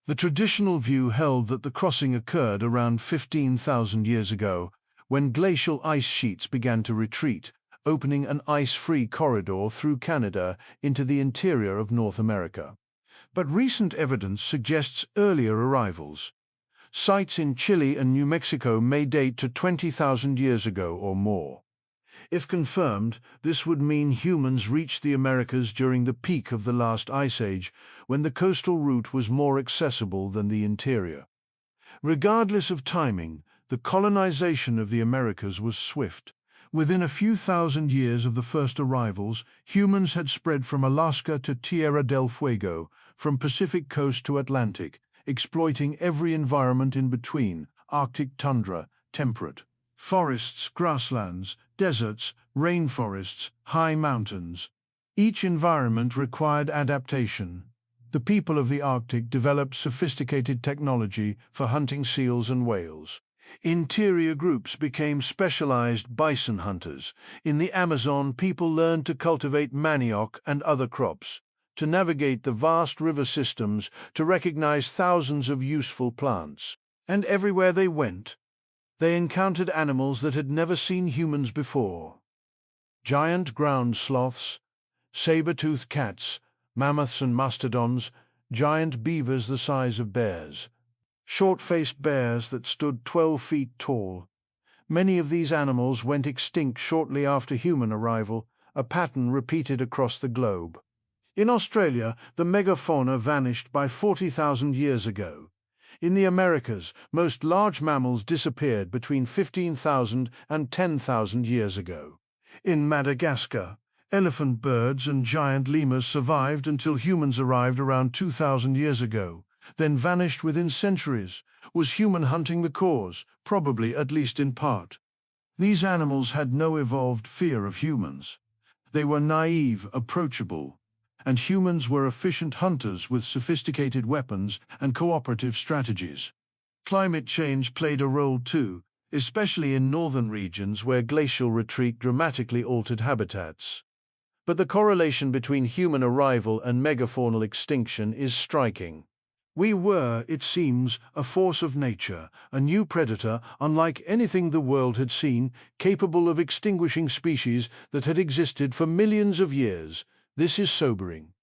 The traditional view held that the crossing occurred around 15,000 years ago, when glacial ice sheets began to retreat, opening an ice-free corridor through Canada into the interior of North America. But recent evidence suggests earlier arrivals. Sites in Chile and New Mexico may date to 20,000 years ago or more. If confirmed, this would mean humans reached the Americas during the peak of the last ice age, when the coastal route was more accessible than the interior. Regardless of timing, the colonization of the Americas was swift. Within a few thousand years of the first arrivals, humans had spread from Alaska to Tierra del Fuego, from Pacific coast to Atlantic, exploiting every environment in between: Arctic tundra, temperate forests, grasslands, deserts, rainforests, high mountains. Each environment required adaptation. The people of the Arctic developed sophisticated technology for hunting seals and whales. Interior groups became specialized bison hunters. In the Amazon, people learned to cultivate manioc and other crops, to navigate the vast river systems, to recognize thousands of useful plants. And everywhere they went, they encountered animals that had never seen humans before. Giant ground sloths, saber-toothed cats, mammoths and mastodons, giant beavers the size of bears, short-faced bears that stood 12 feet tall. Many of these animals went extinct shortly after human arrival, a pattern repeated across the globe. In Australia, the megafauna vanished by 40,000 years ago. In the Americas, most large mammals disappeared between 15,000 and 10,000 years ago. In Madagascar, elephant birds and giant lemurs survived until humans arrived around 2,000 years ago, then vanished within centuries. Was human hunting the cause? Probably, at least in part. These animals had no evolved fear of humans. They were naive, approachable, and humans were efficient hunters with sophisticated weapons and cooperative strategies. Climate change played a role too, especially in northern regions where glacial retreat dramatically altered habitats. But the correlation between human arrival and megafaunal extinction is striking. We were, it seems, a force of nature, a new predator unlike anything the world had seen, capable of extinguishing species that had existed for millions of years. This is sobering.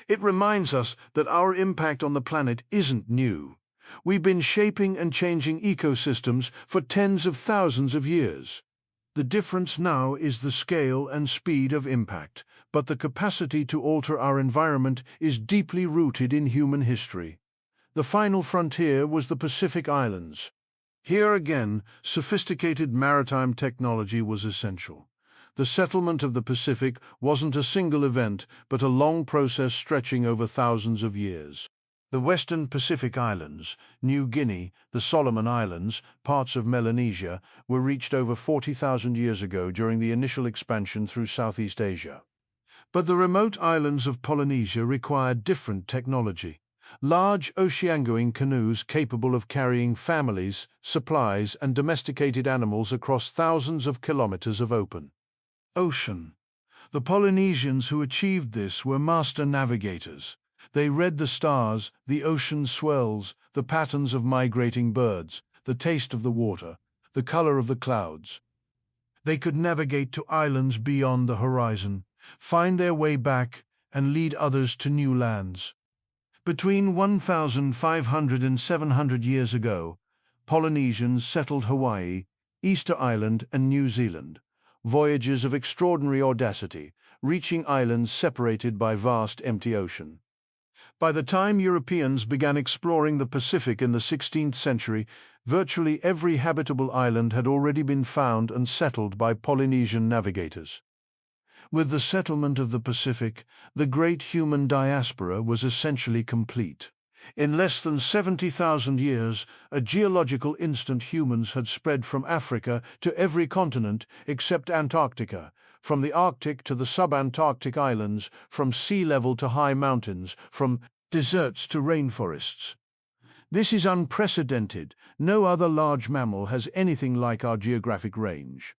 It reminds us that our impact on the planet isn't new. We've been shaping and changing ecosystems for tens of thousands of years. The difference now is the scale and speed of impact, but the capacity to alter our environment is deeply rooted in human history. The final frontier was the Pacific Islands. Here again, sophisticated maritime technology was essential. The settlement of the Pacific wasn't a single event, but a long process stretching over thousands of years. The western Pacific Islands, New Guinea, the Solomon Islands, parts of Melanesia, were reached over 40,000 years ago during the initial expansion through Southeast Asia. But the remote islands of Polynesia required different technology. Large oceangoing canoes capable of carrying families, supplies, and domesticated animals across thousands of kilometers of open ocean. The Polynesians who achieved this were master navigators. They read the stars, the ocean swells, the patterns of migrating birds, the taste of the water, the color of the clouds. They could navigate to islands beyond the horizon, find their way back, and lead others to new lands. Between 1,500 and 700 years ago, Polynesians settled Hawaii, Easter Island, and New Zealand. Voyages of extraordinary audacity, reaching islands separated by vast empty ocean. By the time Europeans began exploring the Pacific in the 16th century, virtually every habitable island had already been found and settled by Polynesian navigators. With the settlement of the Pacific, the great human diaspora was essentially complete. In less than 70,000 years, a geological instant, humans had spread from Africa to every continent except Antarctica, from the Arctic to the subantarctic islands, from sea level to high mountains, from deserts to rainforests. This is unprecedented. No other large mammal has anything like our geographic range.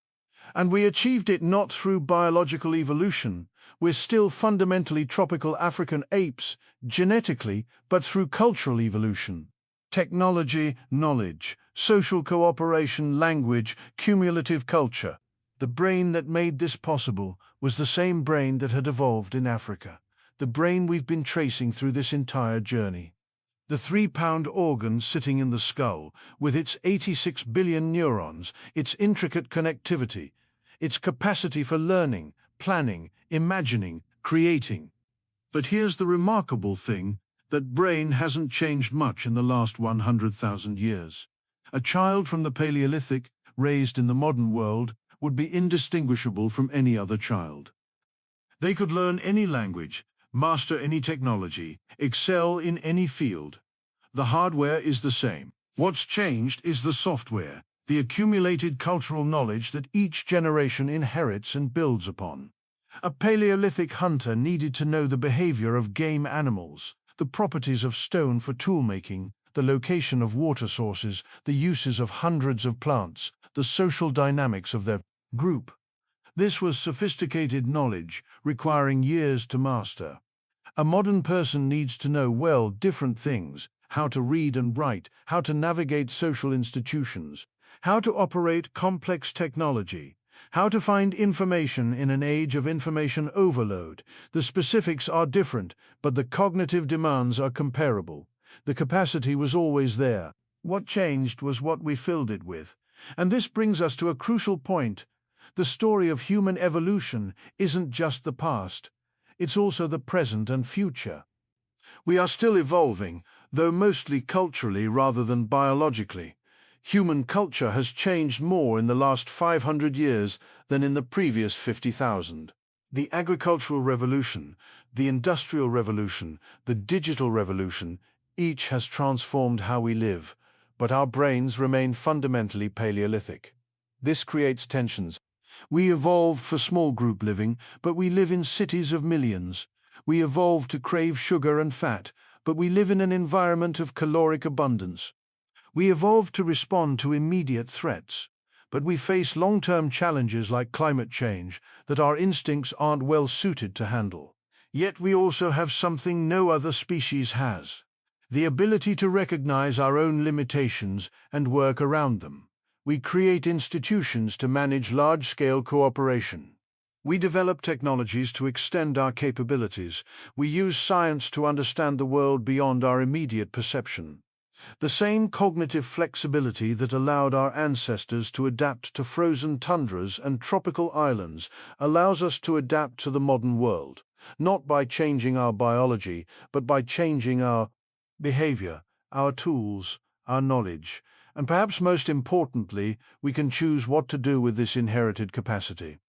And we achieved it not through biological evolution. We're still fundamentally tropical African apes, genetically, but through cultural evolution. Technology, knowledge, social cooperation, language, cumulative culture. The brain that made this possible was the same brain that had evolved in Africa. the brain we've been tracing through this entire journey. The 3-pound organ sitting in the skull, with its 86 billion neurons, its intricate connectivity, its capacity for learning, planning, imagining, creating. But here's the remarkable thing, that brain hasn't changed much in the last 100,000 years. A child from the Paleolithic, raised in the modern world, would be indistinguishable from any other child. They could learn any language, master any technology, excel in any field. The hardware is the same. What's changed is the software, the accumulated cultural knowledge that each generation inherits and builds upon. A Paleolithic hunter needed to know the behavior of game animals, the properties of stone for toolmaking, the location of water sources, the uses of hundreds of plants, the social dynamics of their group. This was sophisticated knowledge, requiring years to master. A modern person needs to know well different things: how to read and write, how to navigate social institutions, how to operate complex technology, how to find information in an age of information overload. The specifics are different, but the cognitive demands are comparable. The capacity was always there. What changed was what we filled it with. And this brings us to a crucial point. The story of human evolution isn't just the past, it's also the present and future. We are still evolving, though mostly culturally rather than biologically. Human culture has changed more in the last 500 years than in the previous 50,000. The agricultural revolution, the industrial revolution, the digital revolution, each has transformed how we live, but our brains remain fundamentally Paleolithic. This creates tensions. We evolved for small group living, but we live in cities of millions. We evolved to crave sugar and fat, but we live in an environment of caloric abundance. We evolved to respond to immediate threats, but we face long-term challenges like climate change that our instincts aren't well suited to handle. Yet we also have something no other species has: the ability to recognize our own limitations and work around them. We create institutions to manage large-scale cooperation. We develop technologies to extend our capabilities. We use science to understand the world beyond our immediate perception. The same cognitive flexibility that allowed our ancestors to adapt to frozen tundras and tropical islands allows us to adapt to the modern world, not by changing our biology, but by changing our behavior, our tools, our knowledge. And perhaps most importantly, we can choose what to do with this inherited capacity.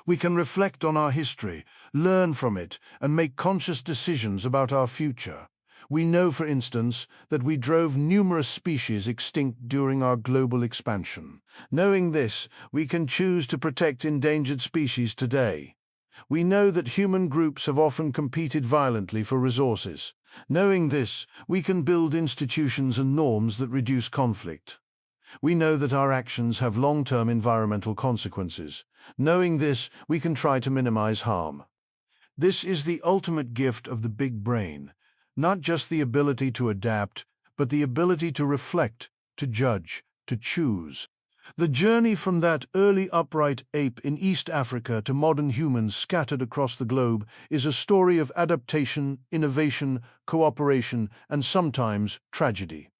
We can reflect on our history, learn from it, and make conscious decisions about our future. We know, for instance, that we drove numerous species extinct during our global expansion. Knowing this, we can choose to protect endangered species today. We know that human groups have often competed violently for resources. Knowing this, we can build institutions and norms that reduce conflict. We know that our actions have long-term environmental consequences. Knowing this, we can try to minimize harm. This is the ultimate gift of the big brain, not just the ability to adapt, but the ability to reflect, to judge, to choose. The journey from that early upright ape in East Africa to modern humans scattered across the globe is a story of adaptation, innovation, cooperation, and sometimes tragedy.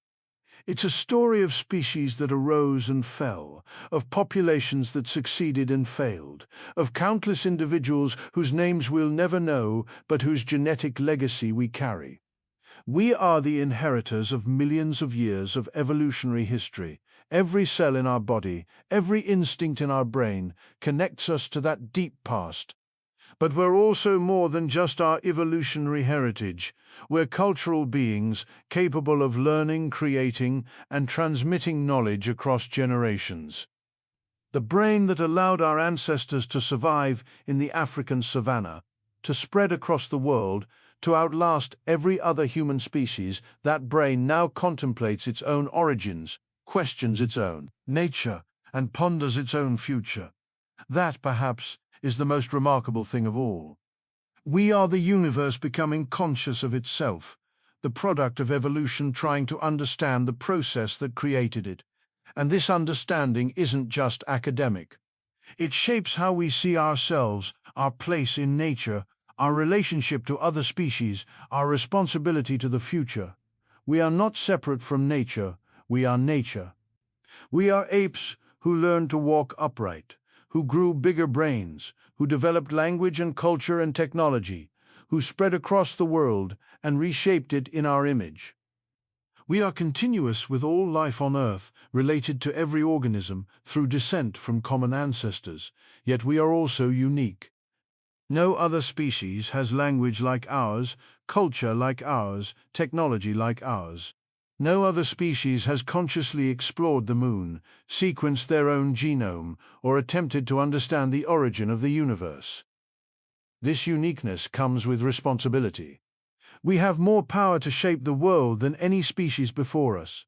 It's a story of species that arose and fell, of populations that succeeded and failed, of countless individuals whose names we'll never know, but whose genetic legacy we carry. We are the inheritors of millions of years of evolutionary history. Every cell in our body, every instinct in our brain connects us to that deep past. But we're also more than just our evolutionary heritage. We're cultural beings capable of learning, creating, and transmitting knowledge across generations. The brain that allowed our ancestors to survive in the African savanna, to spread across the world, to outlast every other human species, that brain now contemplates its own origins, questions its own nature, and ponders its own future. That, perhaps, is the most remarkable thing of all. We are the universe becoming conscious of itself, the product of evolution trying to understand the process that created it. And this understanding isn't just academic. It shapes how we see ourselves, our place in nature, our relationship to other species, our responsibility to the future. We are not separate from nature, we are nature. We are apes who learned to walk upright, who grew bigger brains, who developed language and culture and technology, who spread across the world and reshaped it in our image. We are continuous with all life on Earth, related to every organism through descent from common ancestors, yet we are also unique. No other species has language like ours, culture like ours, technology like ours. No other species has consciously explored the moon, sequenced their own genome, or attempted to understand the origin of the universe. This uniqueness comes with responsibility. We have more power to shape the world than any species before us.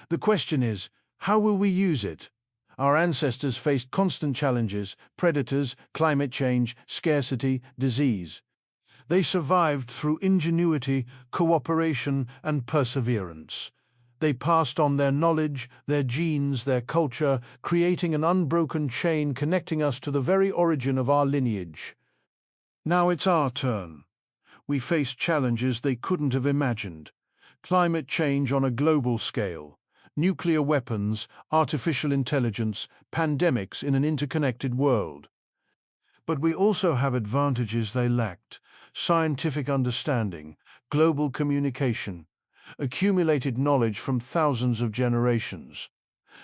The question is, how will we use it? Our ancestors faced constant challenges: predators, climate change, scarcity, disease. They survived through ingenuity, cooperation, and perseverance. They passed on their knowledge, their genes, their culture, creating an unbroken chain connecting us to the very origin of our lineage. Now it's our turn. We face challenges they couldn't have imagined. Climate change on a global scale, nuclear weapons, artificial intelligence, pandemics in an interconnected world. But we also have advantages they lacked: scientific understanding, global communication, accumulated knowledge from thousands of generations.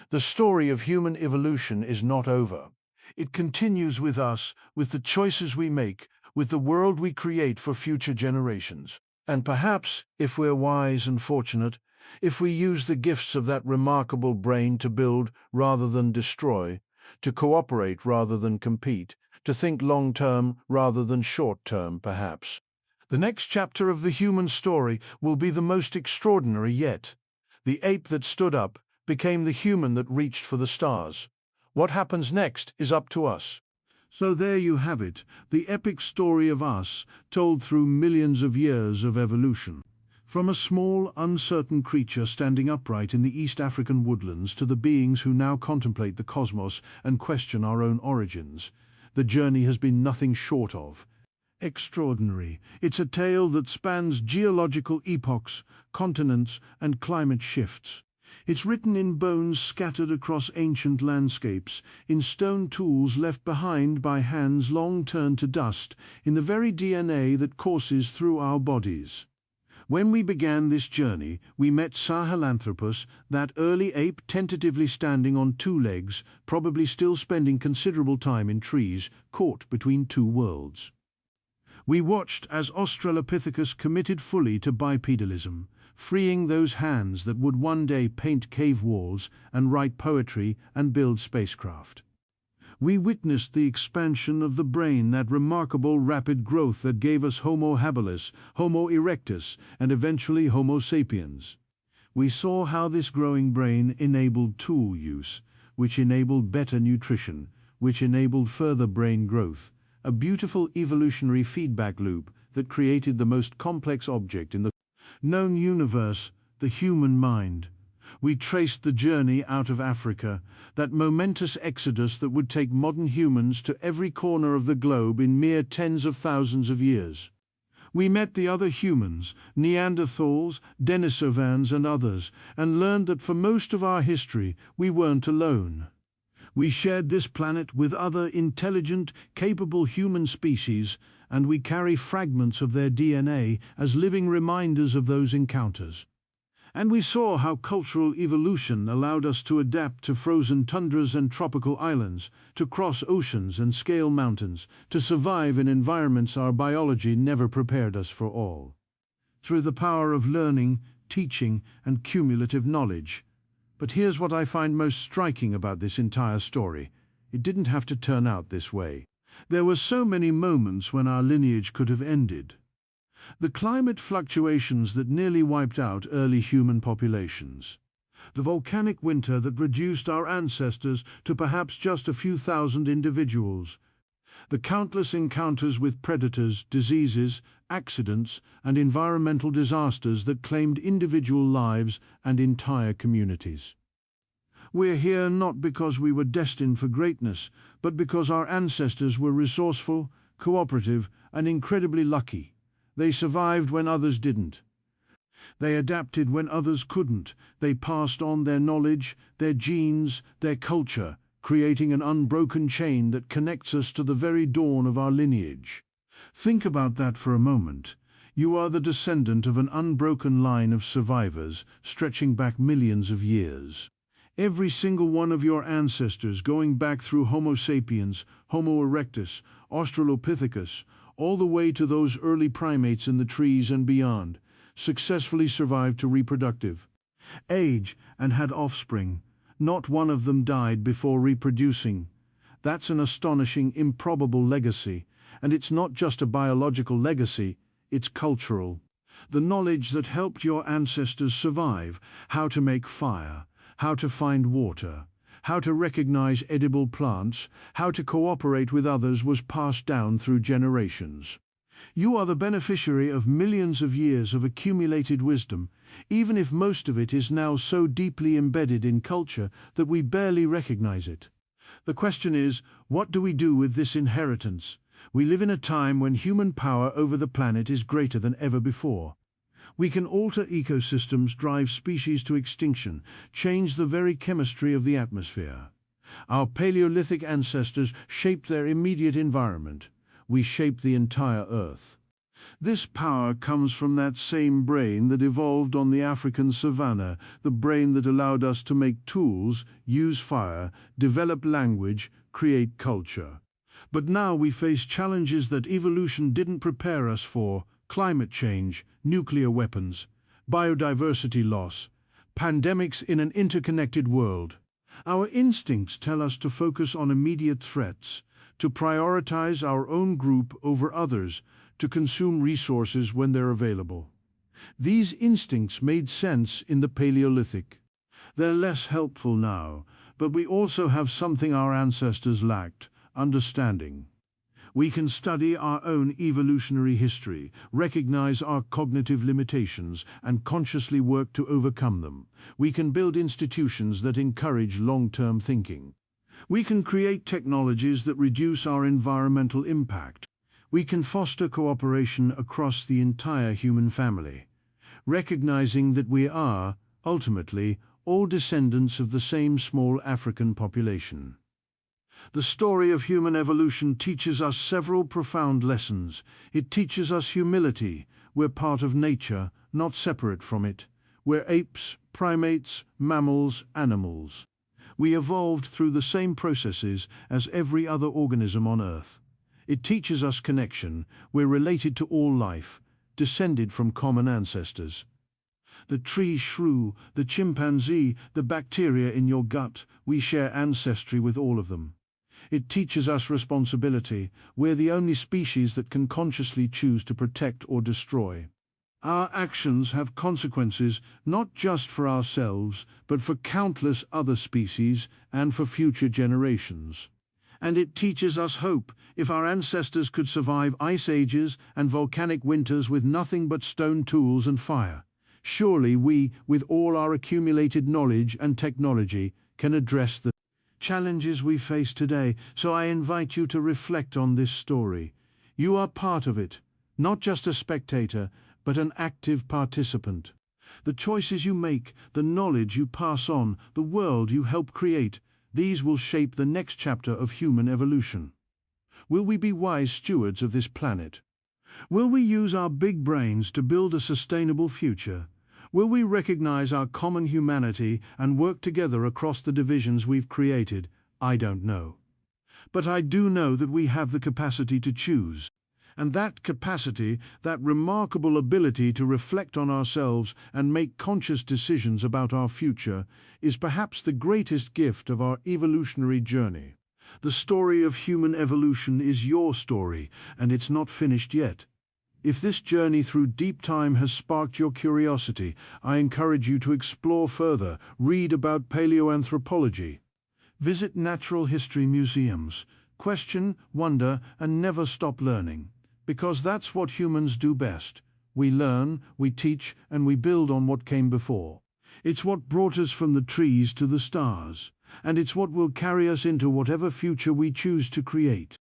The story of human evolution is not over. It continues with us, with the choices we make, with the world we create for future generations. And perhaps, if we're wise and fortunate, if we use the gifts of that remarkable brain to build rather than destroy, to cooperate rather than compete, to think long-term rather than short-term, perhaps, the next chapter of the human story will be the most extraordinary yet. The ape that stood up became the human that reached for the stars. What happens next is up to us. So there you have it, the epic story of us, told through millions of years of evolution. From a small, uncertain creature standing upright in the East African woodlands to the beings who now contemplate the cosmos and question our own origins, the journey has been nothing short of extraordinary. It's a tale that spans geological epochs, continents, and climate shifts. It's written in bones scattered across ancient landscapes, in stone tools left behind by hands long turned to dust, in the very DNA that courses through our bodies. When we began this journey, we met Sahelanthropus, that early ape tentatively standing on two legs, probably still spending considerable time in trees, caught between two worlds. We watched as Australopithecus committed fully to bipedalism, freeing those hands that would one day paint cave walls and write poetry and build spacecraft. We witnessed the expansion of the brain, that remarkable rapid growth that gave us Homo habilis, Homo erectus, and eventually Homo sapiens. We saw how this growing brain enabled tool use, which enabled better nutrition, which enabled further brain growth, a beautiful evolutionary feedback loop that created the most complex object in the known universe, the human mind. We traced the journey out of Africa, that momentous exodus that would take modern humans to every corner of the globe in mere tens of thousands of years. We met the other humans, Neanderthals, Denisovans and others, and learned that for most of our history we weren't alone. We shared this planet with other intelligent, capable human species, and we carry fragments of their DNA as living reminders of those encounters. And we saw how cultural evolution allowed us to adapt to frozen tundras and tropical islands, to cross oceans and scale mountains, to survive in environments our biology never prepared us for all. Through the power of learning, teaching, and cumulative knowledge. But here's what I find most striking about this entire story. It didn't have to turn out this way. There were so many moments when our lineage could have ended. The climate fluctuations that nearly wiped out early human populations. The volcanic winter that reduced our ancestors to perhaps just a few thousand individuals. The countless encounters with predators, diseases, accidents, and environmental disasters that claimed individual lives and entire communities. We're here not because we were destined for greatness, but because our ancestors were resourceful, cooperative, and incredibly lucky. They survived when others didn't. They adapted when others couldn't. They passed on their knowledge, their genes, their culture, creating an unbroken chain that connects us to the very dawn of our lineage. Think about that for a moment. You are the descendant of an unbroken line of survivors stretching back millions of years. Every single one of your ancestors, going back through Homo sapiens, Homo erectus, Australopithecus, all the way to those early primates in the trees and beyond, successfully survived to reproductive age and had offspring. Not one of them died before reproducing. That's an astonishing, improbable legacy, and it's not just a biological legacy, it's cultural. The knowledge that helped your ancestors survive, how to make fire, how to find water, how to recognize edible plants, how to cooperate with others was passed down through generations. You are the beneficiary of millions of years of accumulated wisdom, even if most of it is now so deeply embedded in culture that we barely recognize it. The question is, what do we do with this inheritance? We live in a time when human power over the planet is greater than ever before. We can alter ecosystems, drive species to extinction, change the very chemistry of the atmosphere. Our Paleolithic ancestors shaped their immediate environment. We shape the entire Earth. This power comes from that same brain that evolved on the African savanna, the brain that allowed us to make tools, use fire, develop language, create culture. But now we face challenges that evolution didn't prepare us for: climate change, nuclear weapons, biodiversity loss, pandemics in an interconnected world. Our instincts tell us to focus on immediate threats, to prioritize our own group over others, to consume resources when they're available. These instincts made sense in the Paleolithic. They're less helpful now, but we also have something our ancestors lacked: understanding. We can study our own evolutionary history, recognize our cognitive limitations, and consciously work to overcome them. We can build institutions that encourage long-term thinking. We can create technologies that reduce our environmental impact. We can foster cooperation across the entire human family, recognizing that we are, ultimately, all descendants of the same small African population. The story of human evolution teaches us several profound lessons. It teaches us humility. We're part of nature, not separate from it. We're apes, primates, mammals, animals. We evolved through the same processes as every other organism on Earth. It teaches us connection. We're related to all life, descended from common ancestors. The tree shrew, the chimpanzee, the bacteria in your gut, we share ancestry with all of them. It teaches us responsibility. We're the only species that can consciously choose to protect or destroy. Our actions have consequences, not just for ourselves, but for countless other species and for future generations. And it teaches us hope. If our ancestors could survive ice ages and volcanic winters with nothing but stone tools and fire, surely we, with all our accumulated knowledge and technology, can address the challenges we face today. So I invite you to reflect on this story. You are part of it, not just a spectator, but an active participant. The choices you make, the knowledge you pass on, the world you help create, these will shape the next chapter of human evolution. Will we be wise stewards of this planet? Will we use our big brains to build a sustainable future? Will we recognize our common humanity and work together across the divisions we've created? I don't know. But I do know that we have the capacity to choose. And that capacity, that remarkable ability to reflect on ourselves and make conscious decisions about our future, is perhaps the greatest gift of our evolutionary journey. The story of human evolution is your story, and it's not finished yet. If this journey through deep time has sparked your curiosity, I encourage you to explore further, read about paleoanthropology. Visit natural history museums, question, wonder, and never stop learning. Because that's what humans do best. We learn, we teach, and we build on what came before. It's what brought us from the trees to the stars, and it's what will carry us into whatever future we choose to create.